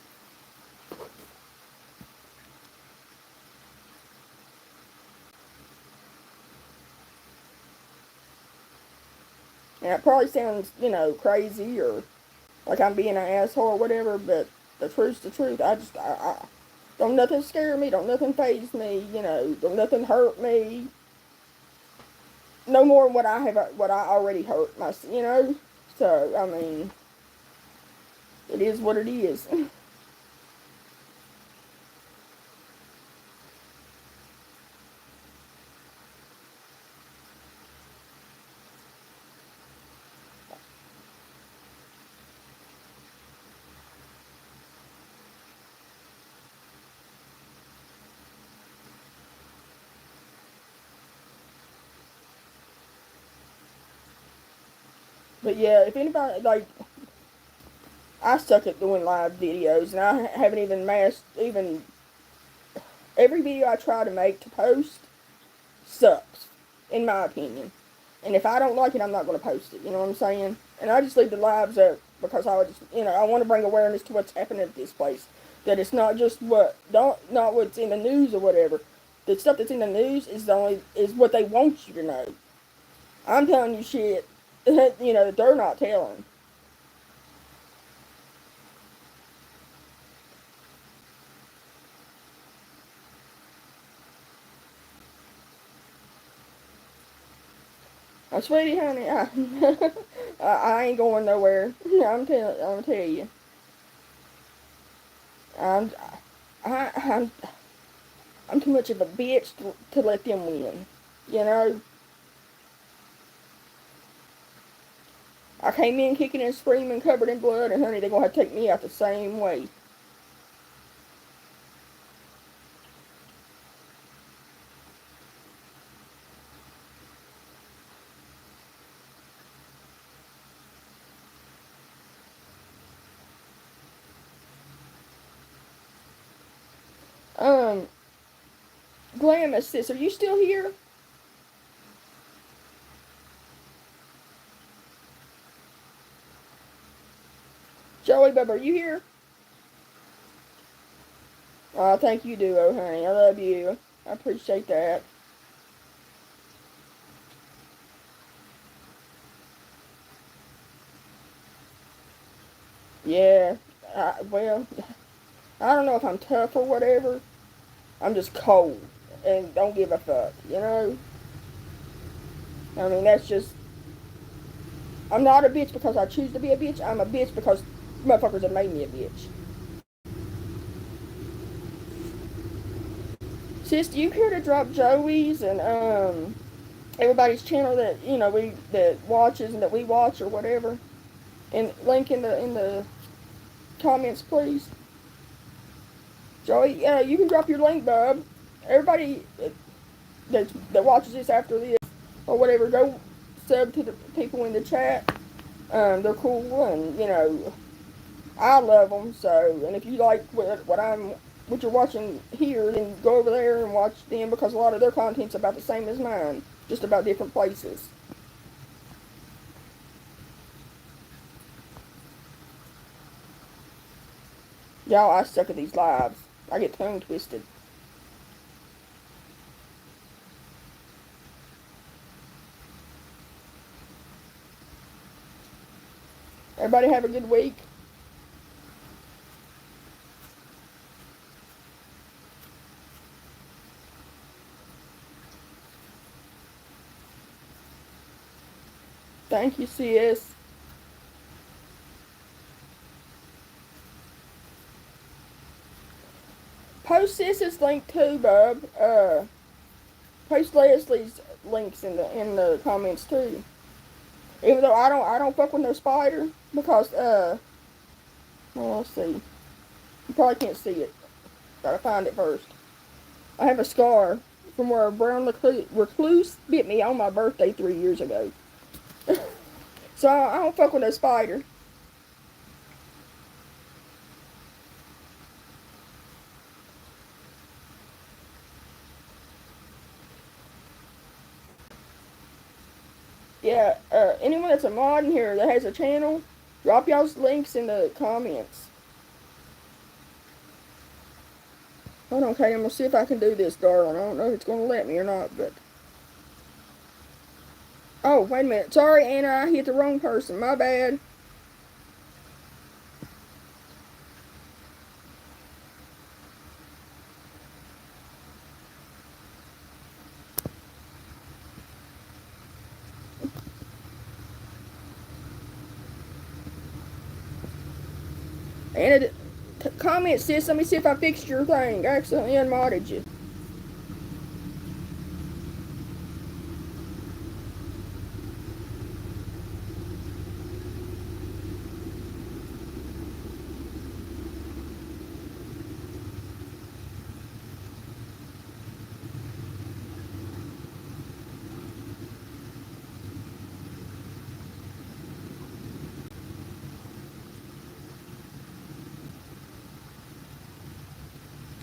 And it probably sounds, crazy, or like I'm being an asshole or whatever, but the truth's the truth. I don't nothing scare me, don't nothing faze me, don't nothing hurt me. No more than what I already hurt myself. So, I mean, it is what it is. But yeah, if anybody, like, I suck at doing live videos, and I haven't even every video I try to make to post sucks, in my opinion. And if I don't like it, I'm not going to post it. You know what I'm saying? And I just leave the lives up because I want to bring awareness to what's happening at this place. That it's not just not what's in the news or whatever. The stuff that's in the news is what they want you to know. I'm telling you shit, that they're not telling. Oh, sweetie, honey, I ain't going nowhere. I'm tell you, I'm, I'm, I'm too much of a bitch to let them win. You know, I came in kicking and screaming, covered in blood, and honey, they're gonna have to take me out the same way. Glamis, sis, are you still here? Joey Bubba, are you here? Oh, thank you, Duo, honey. I love you. I appreciate that. Yeah. Well, I don't know if I'm tough or whatever. I'm just cold and don't give a fuck, you know? I mean, that's just. I'm not a bitch because I choose to be a bitch. I'm a bitch because motherfuckers have made me a bitch. Sis, do you care to drop Joey's and everybody's channel that we that watches and that we watch or whatever, and link in the comments, please? Joey, you can drop your link, bub. Everybody that watches this after this or whatever, go sub to the people in the chat. They're cool, and I love them. So, and if you like what you're watching here, then go over there and watch them because a lot of their content's about the same as mine, just about different places. Y'all, I suck at these lives. I get tongue twisted. Everybody have a good week. Thank you, sis. Post sis's link too, bub. Post Leslie's links in the comments too. Even though I don't fuck with no spider because well, let's see. You probably can't see it. Gotta find it first. I have a scar from where a brown recluse bit me on my birthday 3 years ago. So I don't fuck with no spider. Yeah, anyone that's a mod in here that has a channel, drop y'all's links in the comments. Hold on, Kate, I'm gonna see if I can do this, darling. I don't know if it's gonna let me or not, but. Oh, wait a minute. Sorry, Anna, I hit the wrong person. My bad. Anna, comment, sis. Let me see if I fixed your thing. I accidentally unmodded you.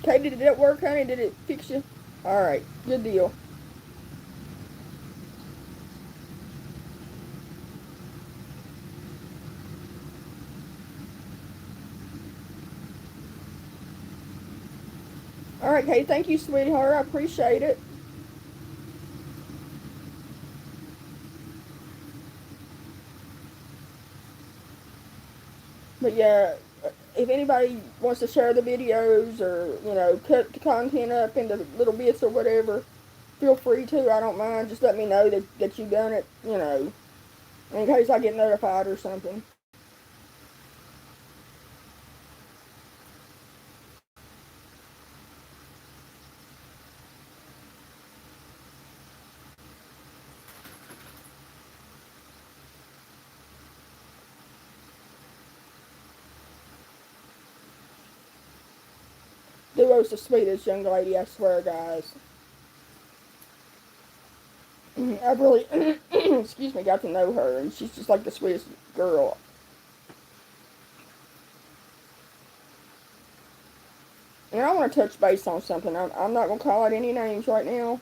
Okay, did it work, honey? Did it fix you? Alright, good deal. Alright, Kate, thank you, sweetheart. I appreciate it. But yeah, if anybody wants to share the videos or, cut the content up into little bits or whatever, feel free to. I don't mind. Just let me know that you've done it, in case I get notified or something. Duo's the sweetest young lady, I swear, guys. I've really, excuse me, got to know her, and she's just like the sweetest girl. and I want to touch base on something. I'm not going to call out any names right now.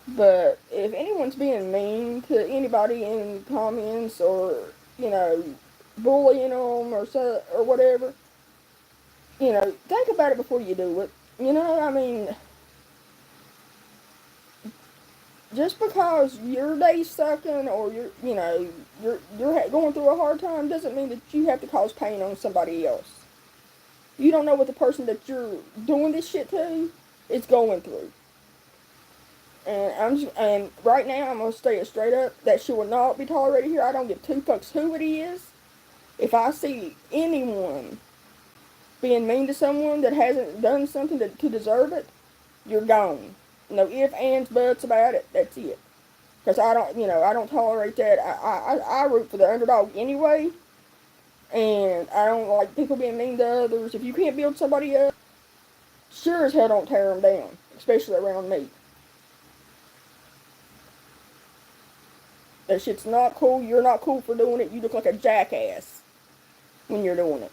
But if anyone's being mean to anybody in comments or, you know, bullying them or whatever, you know, think about it before you do it. You know, I mean, just because your day's sucking or you're going through a hard time doesn't mean that you have to cause pain on somebody else. You don't know what the person that you're doing this shit to is going through. And right now I'm gonna stay it straight up. That shit will not be tolerated here. I don't give two fucks who it is. If I see anyone being mean to someone that hasn't done something to deserve it, you're gone. No ifs, ands, buts about it. That's it. Because I don't tolerate that. I root for the underdog anyway. And I don't like people being mean to others. If you can't build somebody up, sure as hell don't tear them down. Especially around me. That shit's not cool. You're not cool for doing it. You look like a jackass when you're doing it.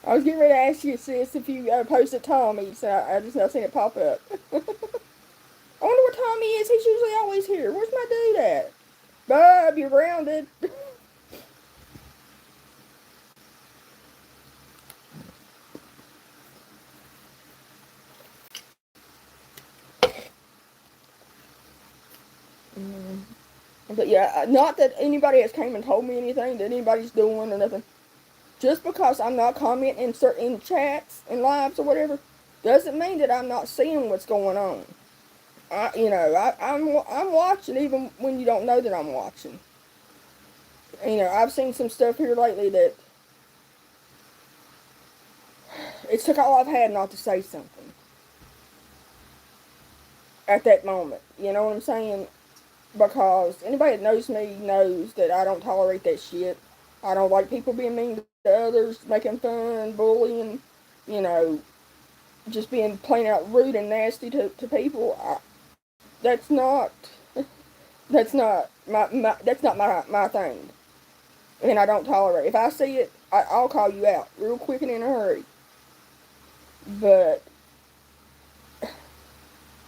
I was getting ready to ask you, sis, if you posted Tommy, so I just now seen it pop up. I wonder where Tommy is. He's usually always here. Where's my dude at? Bub, you're grounded. But yeah, not that anybody has came and told me anything that anybody's doing or nothing. Just because I'm not commenting in certain chats and lives or whatever, doesn't mean that I'm not seeing what's going on. I'm watching even when you don't know that I'm watching. You know, I've seen some stuff here lately that it took all I've had not to say something at that moment. You know what I'm saying? Because anybody that knows me knows that I don't tolerate that shit. I don't like people being mean to others, making fun, bullying, you know, just being plain out rude and nasty to people. That's not that's not my thing, and I don't tolerate. If I see it, I'll call you out real quick and in a hurry. But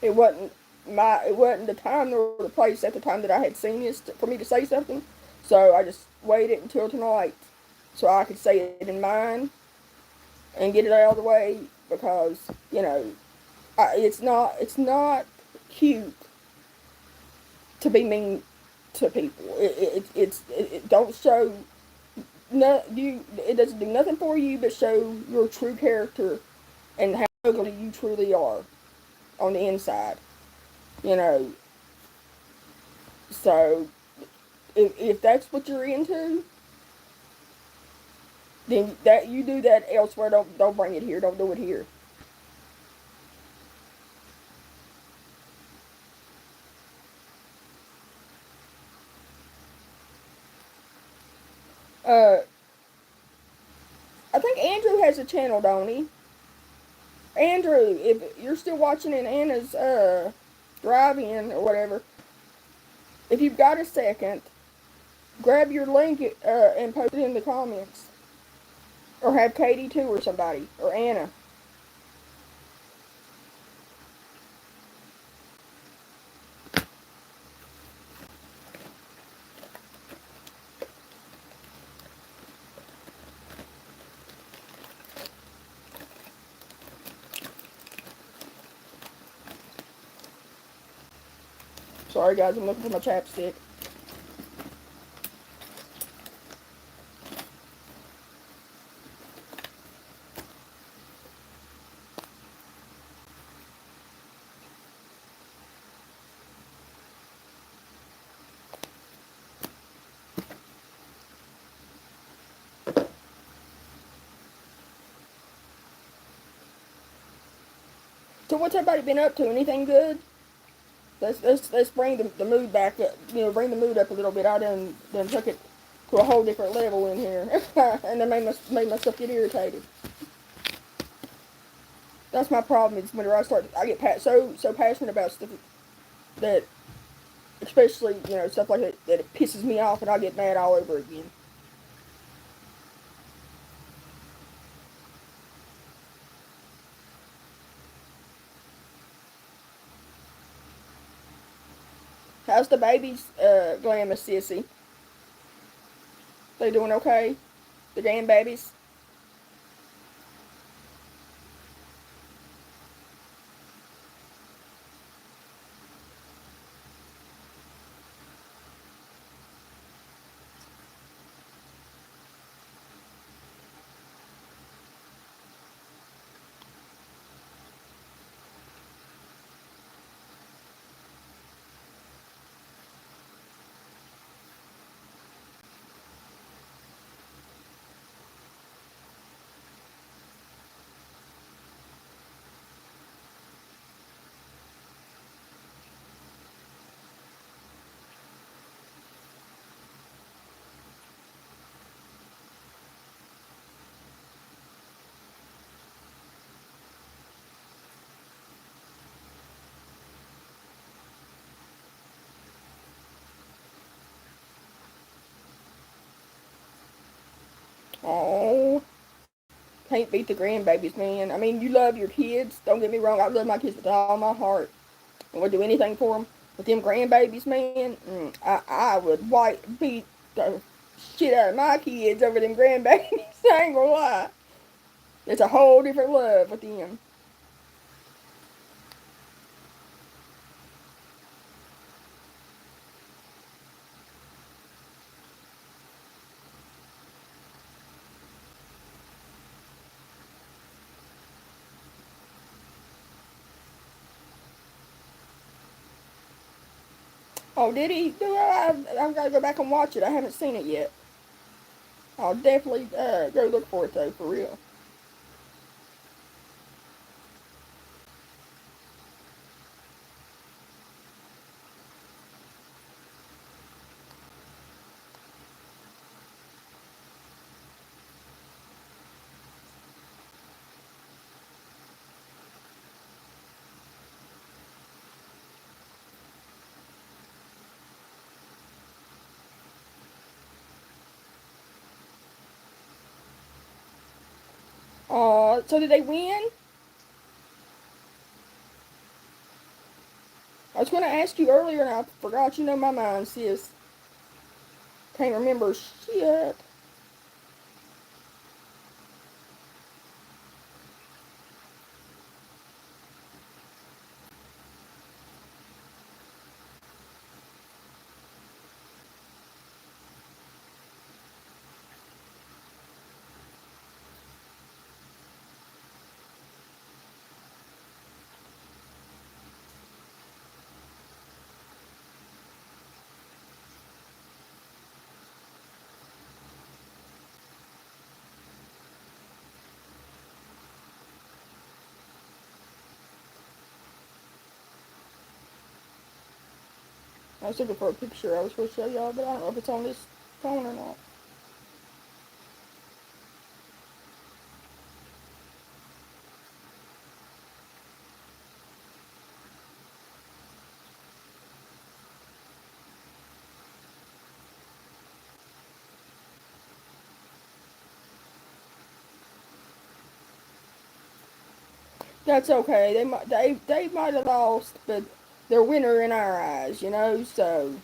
it wasn't the time nor the place at the time that I had seen this for me to say something. So I just waited until tonight so I could say it in mine and get it out of the way because it's not cute to be mean to people. It don't show no you. It doesn't do nothing for you but show your true character and how ugly you truly are on the inside. You know, so if that's what you're into, then that you do that elsewhere. Don't bring it here. Don't do it here. Uh, I think Andrew has a channel, don't he? Andrew, if you're still watching in Anna's drive-in or whatever, if you've got a second, grab your link and post it in the comments, or have Katie too, or somebody, or Anna. Sorry guys, I'm looking for my chapstick. So what's everybody been up to? Anything good? Let's bring the mood back up. Bring the mood up a little bit. I done took it to a whole different level in here, and then made myself get irritated. That's my problem. Is whenever I get so passionate about stuff that, especially stuff like that it pisses me off, and I get mad all over again. How's the babies, Glamorous Sissy? They doing okay? The damn babies. Oh, can't beat the grandbabies, man. I mean, you love your kids. Don't get me wrong. I love my kids with all my heart. I would do anything for them. But them grandbabies, man, I would beat the shit out of my kids over them grandbabies. I ain't gonna lie. It's a whole different love with them. Oh, did he? I've got to go back and watch it. I haven't seen it yet. I'll definitely go look for it, though, for real. So did they win? I was going to ask you earlier, and I forgot. You know my mind, sis. Can't remember shit. I was looking for a picture I was supposed to show y'all, but I don't know if it's on this phone or not. That's okay. They might have lost, but they're winner in our eyes. So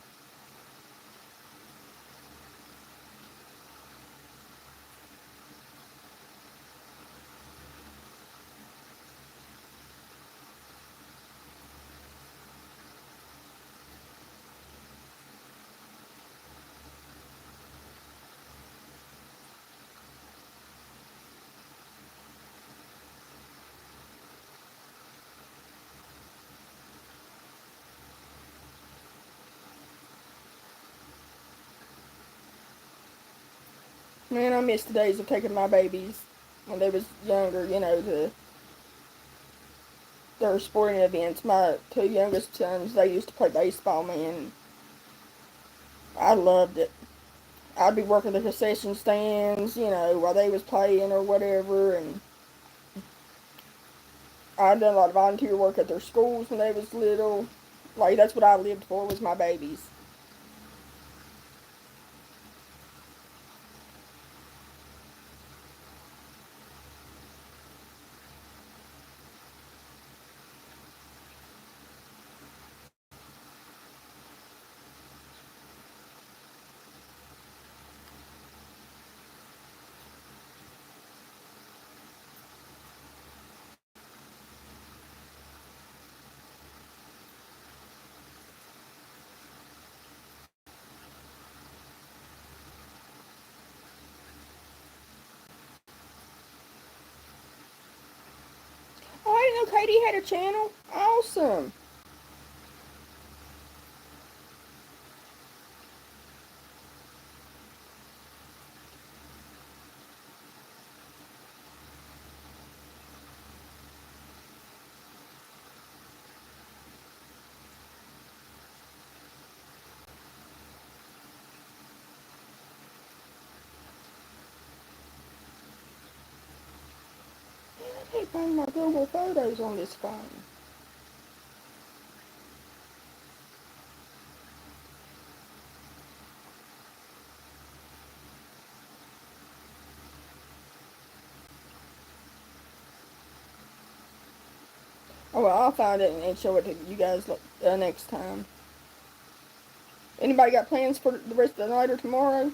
man, I miss the days of taking my babies when they was younger. their sporting events. My two youngest sons, they used to play baseball, man. I loved it. I'd be working the concession stands, while they was playing or whatever, and I'd done a lot of volunteer work at their schools when they was little. Like, that's what I lived for, was my babies. Oh, I didn't know Katie had a channel. Awesome. I can't find my Google Photos on this phone. Oh, well, I'll find it and show it to you guys next time. Anybody got plans for the rest of the night or tomorrow?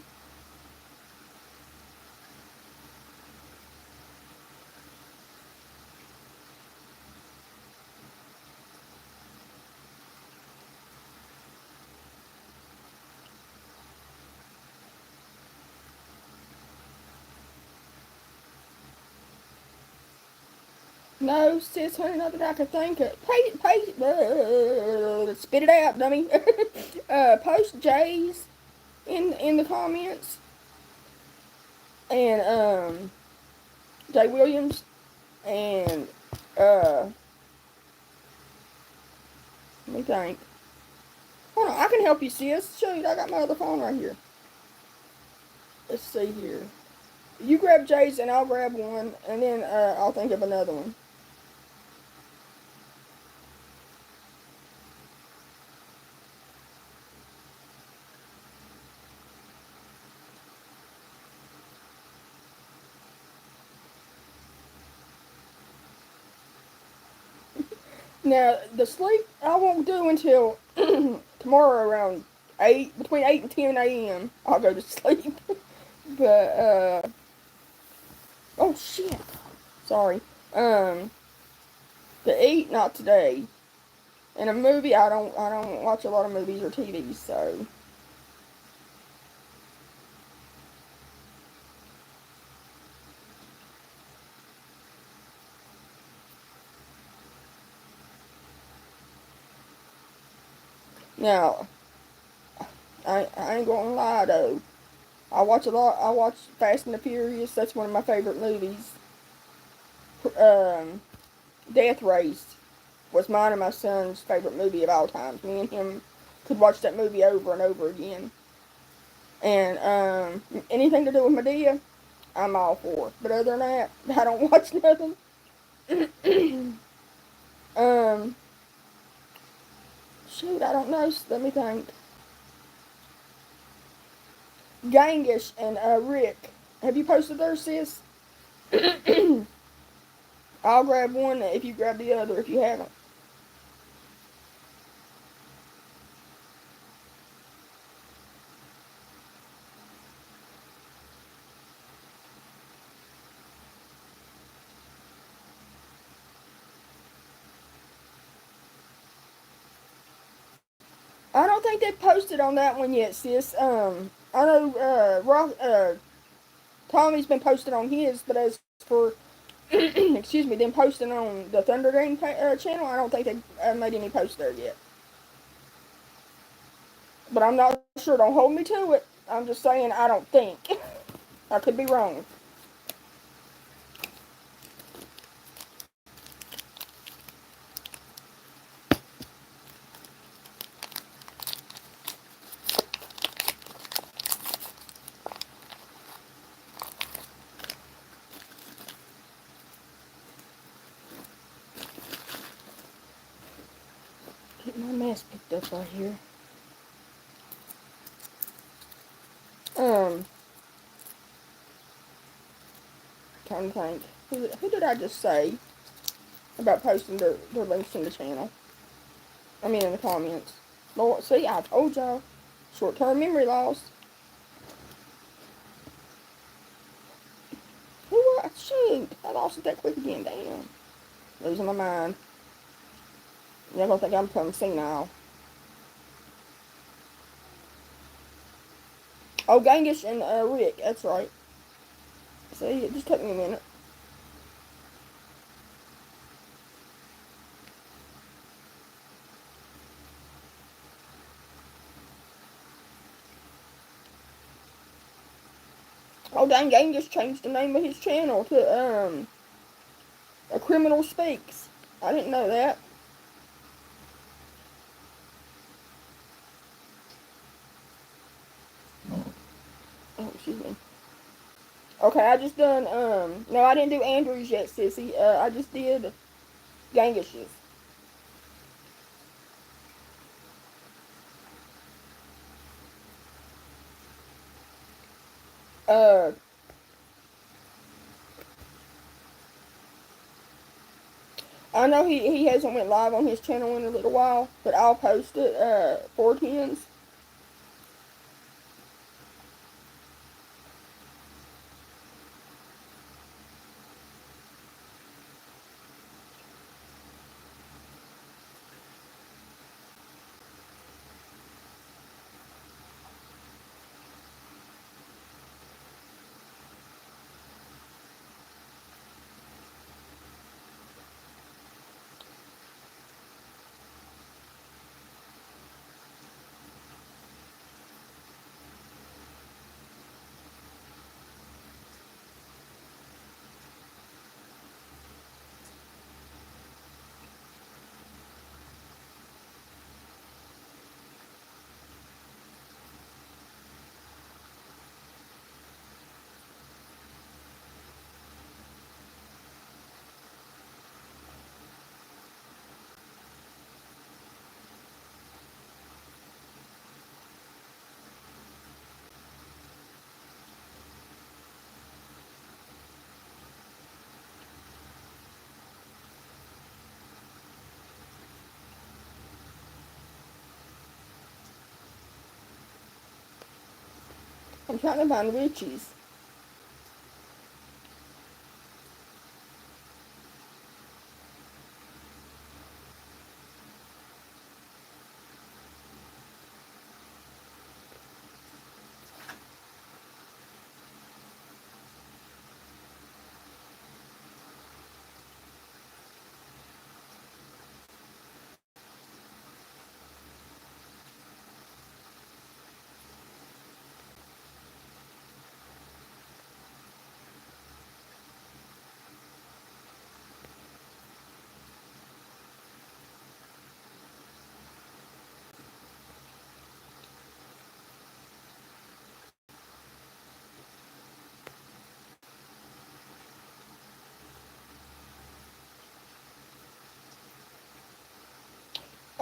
No, sis, honey, not that I can think of. Spit it out, dummy. Post Jay's in the comments, and Jay Williams, and let me think. Hold on, I can help you, sis. Shoot, I got my other phone right here. Let's see here. You grab Jay's and I'll grab one, and then I'll think of another one. Now, the sleep I won't do until tomorrow around between 8 and 10 a.m. I'll go to sleep. But, oh shit. Sorry. To eat, not today. And a movie, I don't watch a lot of movies or TV, so. Now, I ain't gonna lie though. I watch Fast and the Furious. That's one of my favorite movies. Um, Death Race was mine and my son's favorite movie of all times. Me and him could watch that movie over and over again. And anything to do with Madea, I'm all for. But other than that, I don't watch nothing. um, shoot, I don't know. Let me think. Gangish and Rick. Have you posted theirs, sis? I'll grab one if you grab the other if you haven't. I don't think they've posted on that one yet, sis. I know Tommy's been posted on his, but as for excuse me, them posting on the Thunder Game channel, I don't think they've made any posts there yet. But I'm not sure. Don't hold me to it. I'm just saying I don't think. I could be wrong. gas picked up right here. Trying to think. Who did I just say about posting their links in the channel? I mean, in the comments. Lord, see, I told y'all. Short-term memory loss. Who was? Shoot, I lost it that quick again. Damn. Losing my mind. Y'all gonna think I'm becoming senile. Oh, Genghis and Rick. That's right. See, it just took me a minute. Oh, dang, Genghis changed the name of his channel to, A Criminal Speaks. I didn't know that. Oh, excuse me. Okay, I just done, no, I didn't do Andrew's yet, sissy. I just did Genghis's. Uh, I know he hasn't went live on his channel in a little while, but I'll post it, 410s. I'm trying to find Richie's.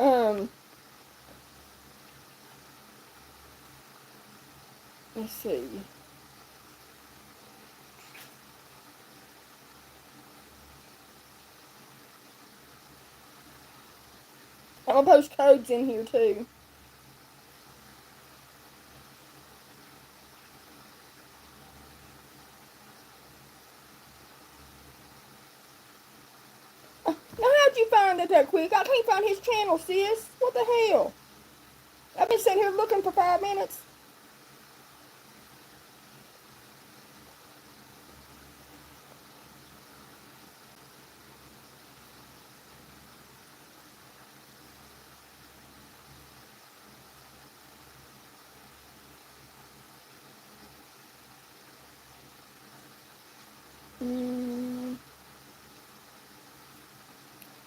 Um, let's see. I'm gonna post codes in here too. Now, how'd you find it that quick? I can't find his channel, sis. What the hell? I've been sitting here looking for 5 minutes.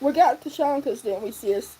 We got Tashanka's, didn't we, sis?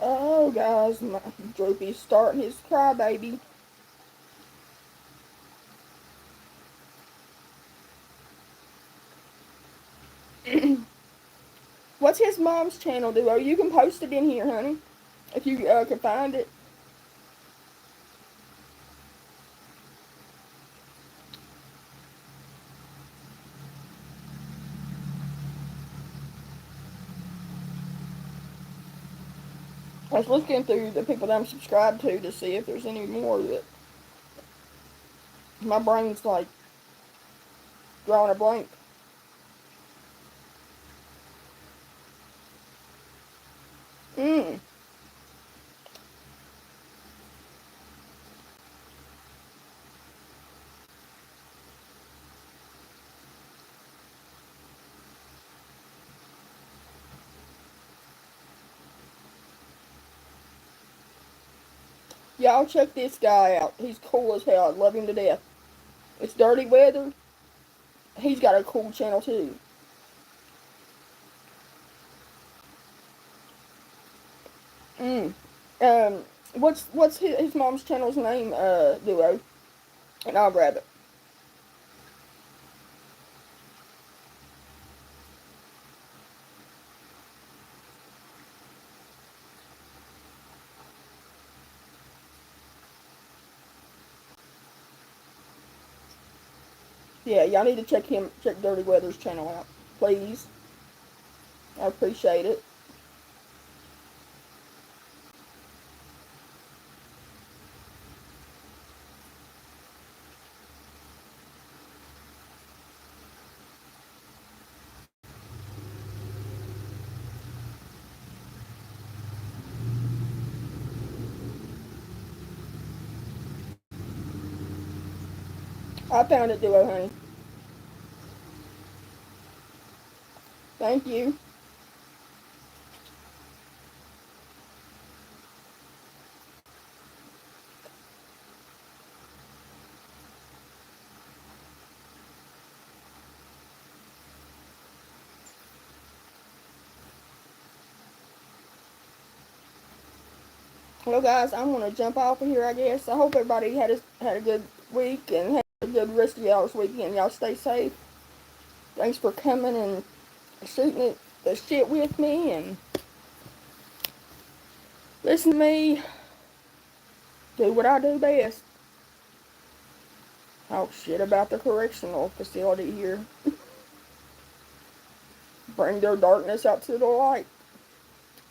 Oh, guys, my Droopy's starting his crybaby. What's his mom's channel, Duo? You can post it in here, honey, if you can find it. I was looking through the people that I'm subscribed to see if there's any more that my brain's like drawing a blank. Mm. Y'all check this guy out. He's cool as hell. I love him to death. It's Dirty Weather. He's got a cool channel too. Mm. What's his mom's channel's name, Duo? And I'll grab it. Yeah, y'all need to check Dirty Weather's channel out, please. I appreciate it. I found it, Duo, honey. Thank you. Well, guys, I'm gonna jump off of here, I guess. I hope everybody had a good week and had a good rest of y'all's weekend. Y'all stay safe. Thanks for coming and shooting the shit with me and listen to me do what I do best. Talk shit about the correctional facility here. Bring their darkness out to the light.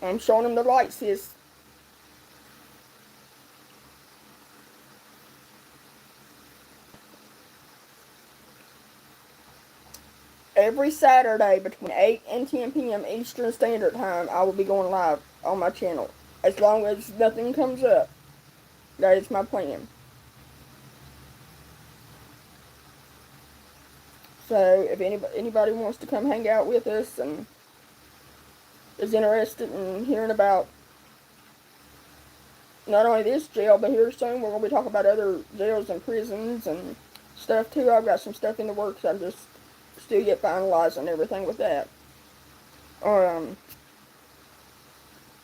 I'm showing them the light, sis. Every Saturday between 8 and 10 p.m. Eastern Standard Time, I will be going live on my channel. As long as nothing comes up. That is my plan. So if anybody wants to come hang out with us and is interested in hearing about not only this jail, but here soon we're going to be talking about other jails and prisons and stuff too. I've got some stuff in the works. I'm just still yet finalizing everything with that.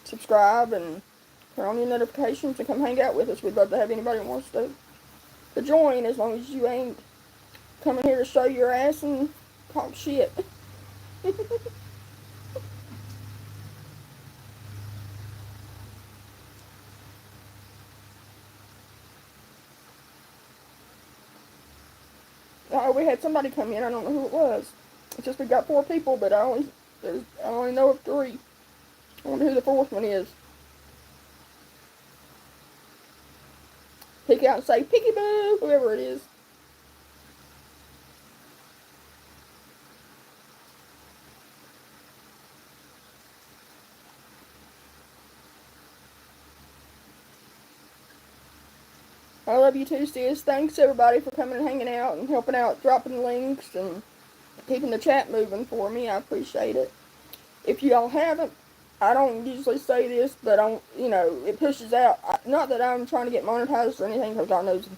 Subscribe and turn on your notifications and come hang out with us. We'd love to have anybody who wants to join, as long as you ain't coming here to show your ass and talk shit. Oh, we had somebody come in. I don't know who it was. It's just we got 4 people, but I only know of 3. I wonder who the 4th one is. Pick out and say peekaboo, whoever it is. I love you too, sis. Thanks everybody for coming and hanging out and helping out, dropping links and keeping the chat moving for me. I appreciate it. If y'all haven't, I don't usually say this, but it pushes out. Not that I'm trying to get monetized or anything, because God knows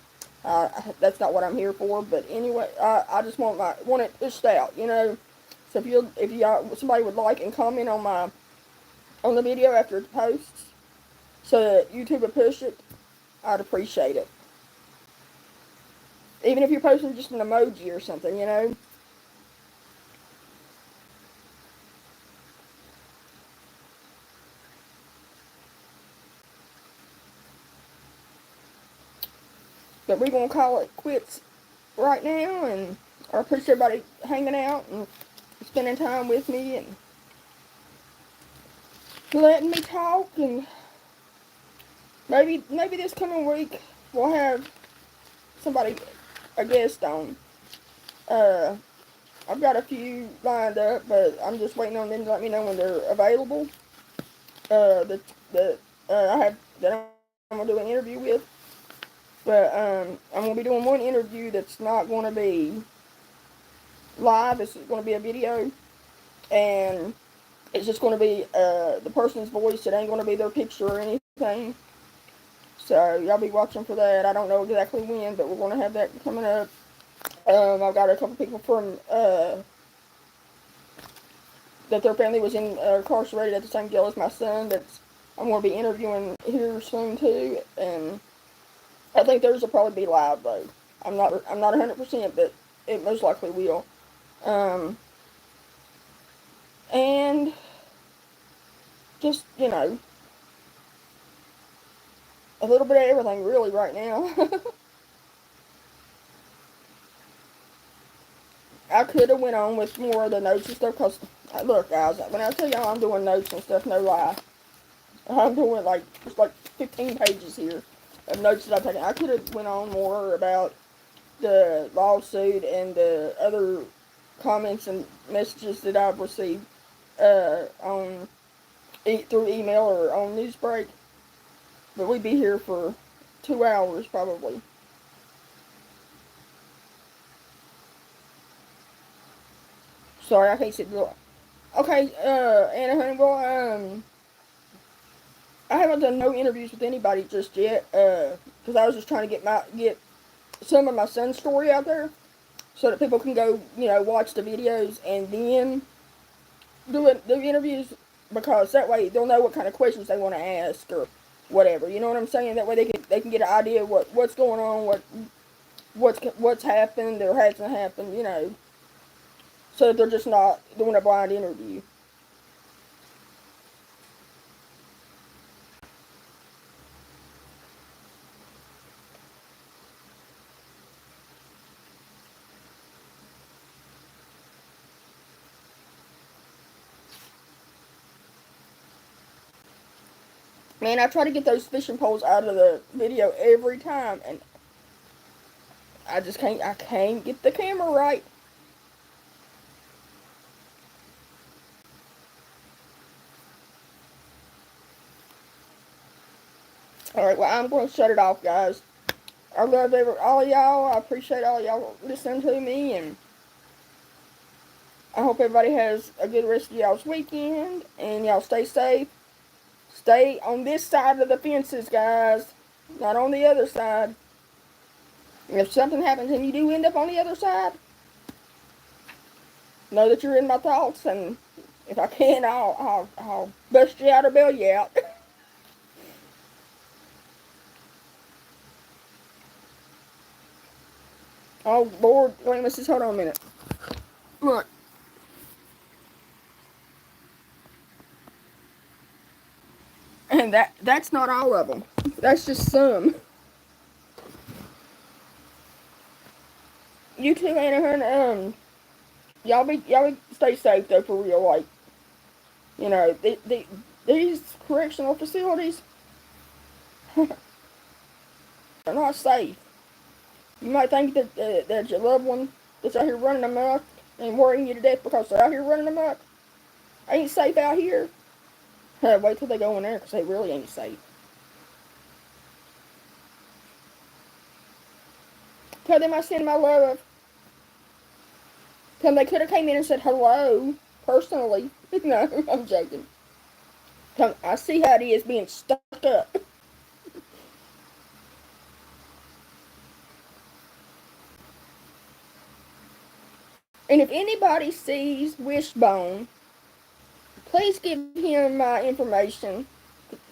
that's not what I'm here for. But anyway, I just want it pushed out, So if y'all somebody would like and comment on the video after it posts, so that YouTube would push it, I'd appreciate it. Even if you're posting just an emoji or something, you know. But we're going to call it quits right now, and I appreciate everybody hanging out and spending time with me and letting me talk. And maybe this coming week we'll have somebody, a guest on. I've got a few lined up, but I'm just waiting on them to let me know when they're available. I have that I'm gonna do an interview with, but I'm gonna be doing one interview that's not gonna be live. It's gonna be a video, and it's just gonna be the person's voice. It ain't gonna be their picture or anything. So y'all be watching for that. I don't know exactly when, but we're gonna have that coming up. I've got a couple people from that their family was incarcerated at the same jail as my son. I'm going to be interviewing here soon too, and I think theirs will probably be live though. I'm not 100%, but it most likely will. And just, you know, a little bit of everything really right now. I could have went on with more of the notes and stuff, because, look guys, when I tell y'all I'm doing notes and stuff, no lie. I'm doing just like 15 pages here of notes that I've taken. I could have went on more about the lawsuit and the other comments and messages that I've received through email or on Newsbreak, but we'd be here for 2 hours probably. Sorry, I can't sit still. Okay, Anna Honey, well, I haven't done no interviews with anybody just yet, because I was just trying to get some of my son's story out there, so that people can go, watch the videos and then do interviews, because that way they'll know what kind of questions they want to ask or whatever. You know what I'm saying? That way they can get an idea of what's going on, what's happened or hasn't happened, so that they're just not doing a blind interview. Man, I try to get those fishing poles out of the video every time, and I can't get the camera right. Alright, well, I'm going to shut it off, guys. I love all of y'all. I appreciate all y'all listening to me, and I hope everybody has a good rest of y'all's weekend, and y'all stay safe. Stay on this side of the fences, guys, not on the other side. And if something happens and you do end up on the other side, know that you're in my thoughts, and if I can, I'll bust you out or bail you out. Oh, Lord, wait, let's just hold on a minute. Look. And that's not all of them. That's just some. You too, Anaheim. Y'all be stay safe though, for real. Like, these correctional facilities are not safe. You might think that your loved one that's out here running amok and worrying you to death because they're out here running amok ain't safe out here. Wait till they go in there, because they really ain't safe. Tell them I send my love. Tell them they could have came in and said hello personally. No, I'm joking. Tell them I see how it is being stuck up. And if anybody sees Wishbone, please give him my information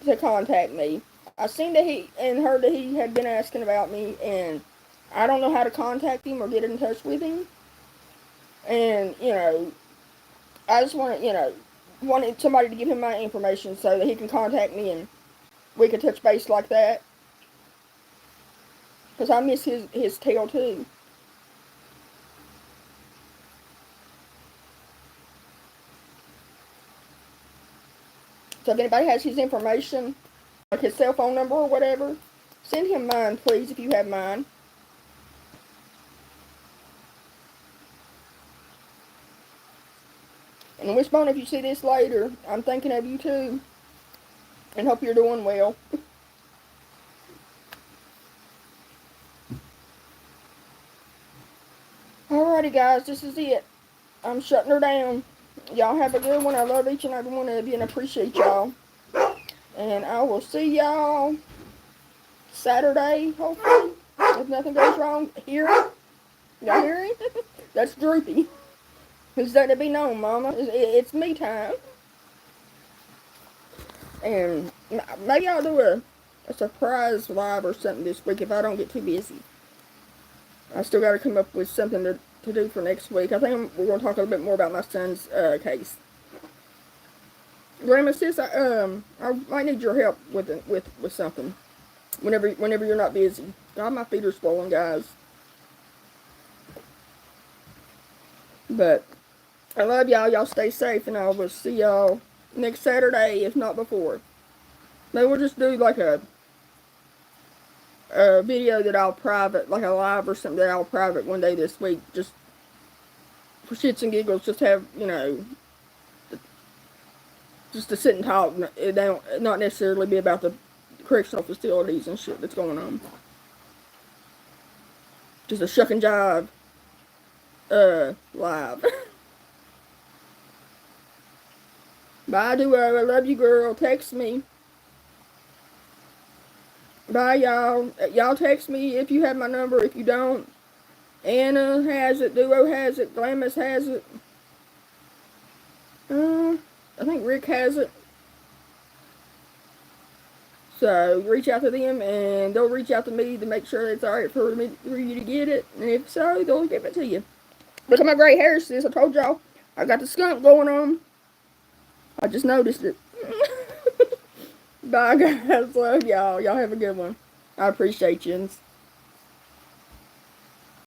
to contact me. I seen that he and heard that he had been asking about me, and I don't know how to contact him or get in touch with him. And I just wanted somebody to give him my information so that he can contact me and we could touch base like that. Because I miss his tail too. So if anybody has his information, like his cell phone number or whatever, send him mine, please, if you have mine. And Wishbone, if you see this later, I'm thinking of you too. And hope you're doing well. Alrighty, guys, this is it. I'm shutting her down. Y'all have a good one. I love each and every one of you and appreciate y'all. And I will see y'all Saturday, hopefully. If nothing goes wrong. Hearing? Y'all hearing? That's Droopy. Who's that to be known, Mama? It's me time. And maybe I'll do a surprise live or something this week if I don't get too busy. I still got to come up with something to do for next week. I think we're going to talk a little bit more about my son's case. Grandma, sis, I might need your help with something. Whenever you're not busy. God, my feet are swollen, guys. But I love y'all. Y'all stay safe, and I will see y'all next Saturday, if not before. Maybe we'll just do like a video that I'll private, like a live or something that I'll private one day this week, just for shits and giggles, just have, just to sit and talk. It don't not necessarily be about the correctional facilities and shit that's going on. Just a shuck and jive live. Bye, Duo. I love you, girl. Text me. Bye, y'all. Y'all text me if you have my number. If you don't, Anna has it. Duo has it. Glamis has it. I think Rick has it. So reach out to them, and they'll reach out to me to make sure it's alright for you to get it. And if so, they'll give it to you. Look at my gray hair, sis. I told y'all I got the skunk going on. I just noticed it. Bye, guys. Love y'all. Y'all have a good one. I appreciate you.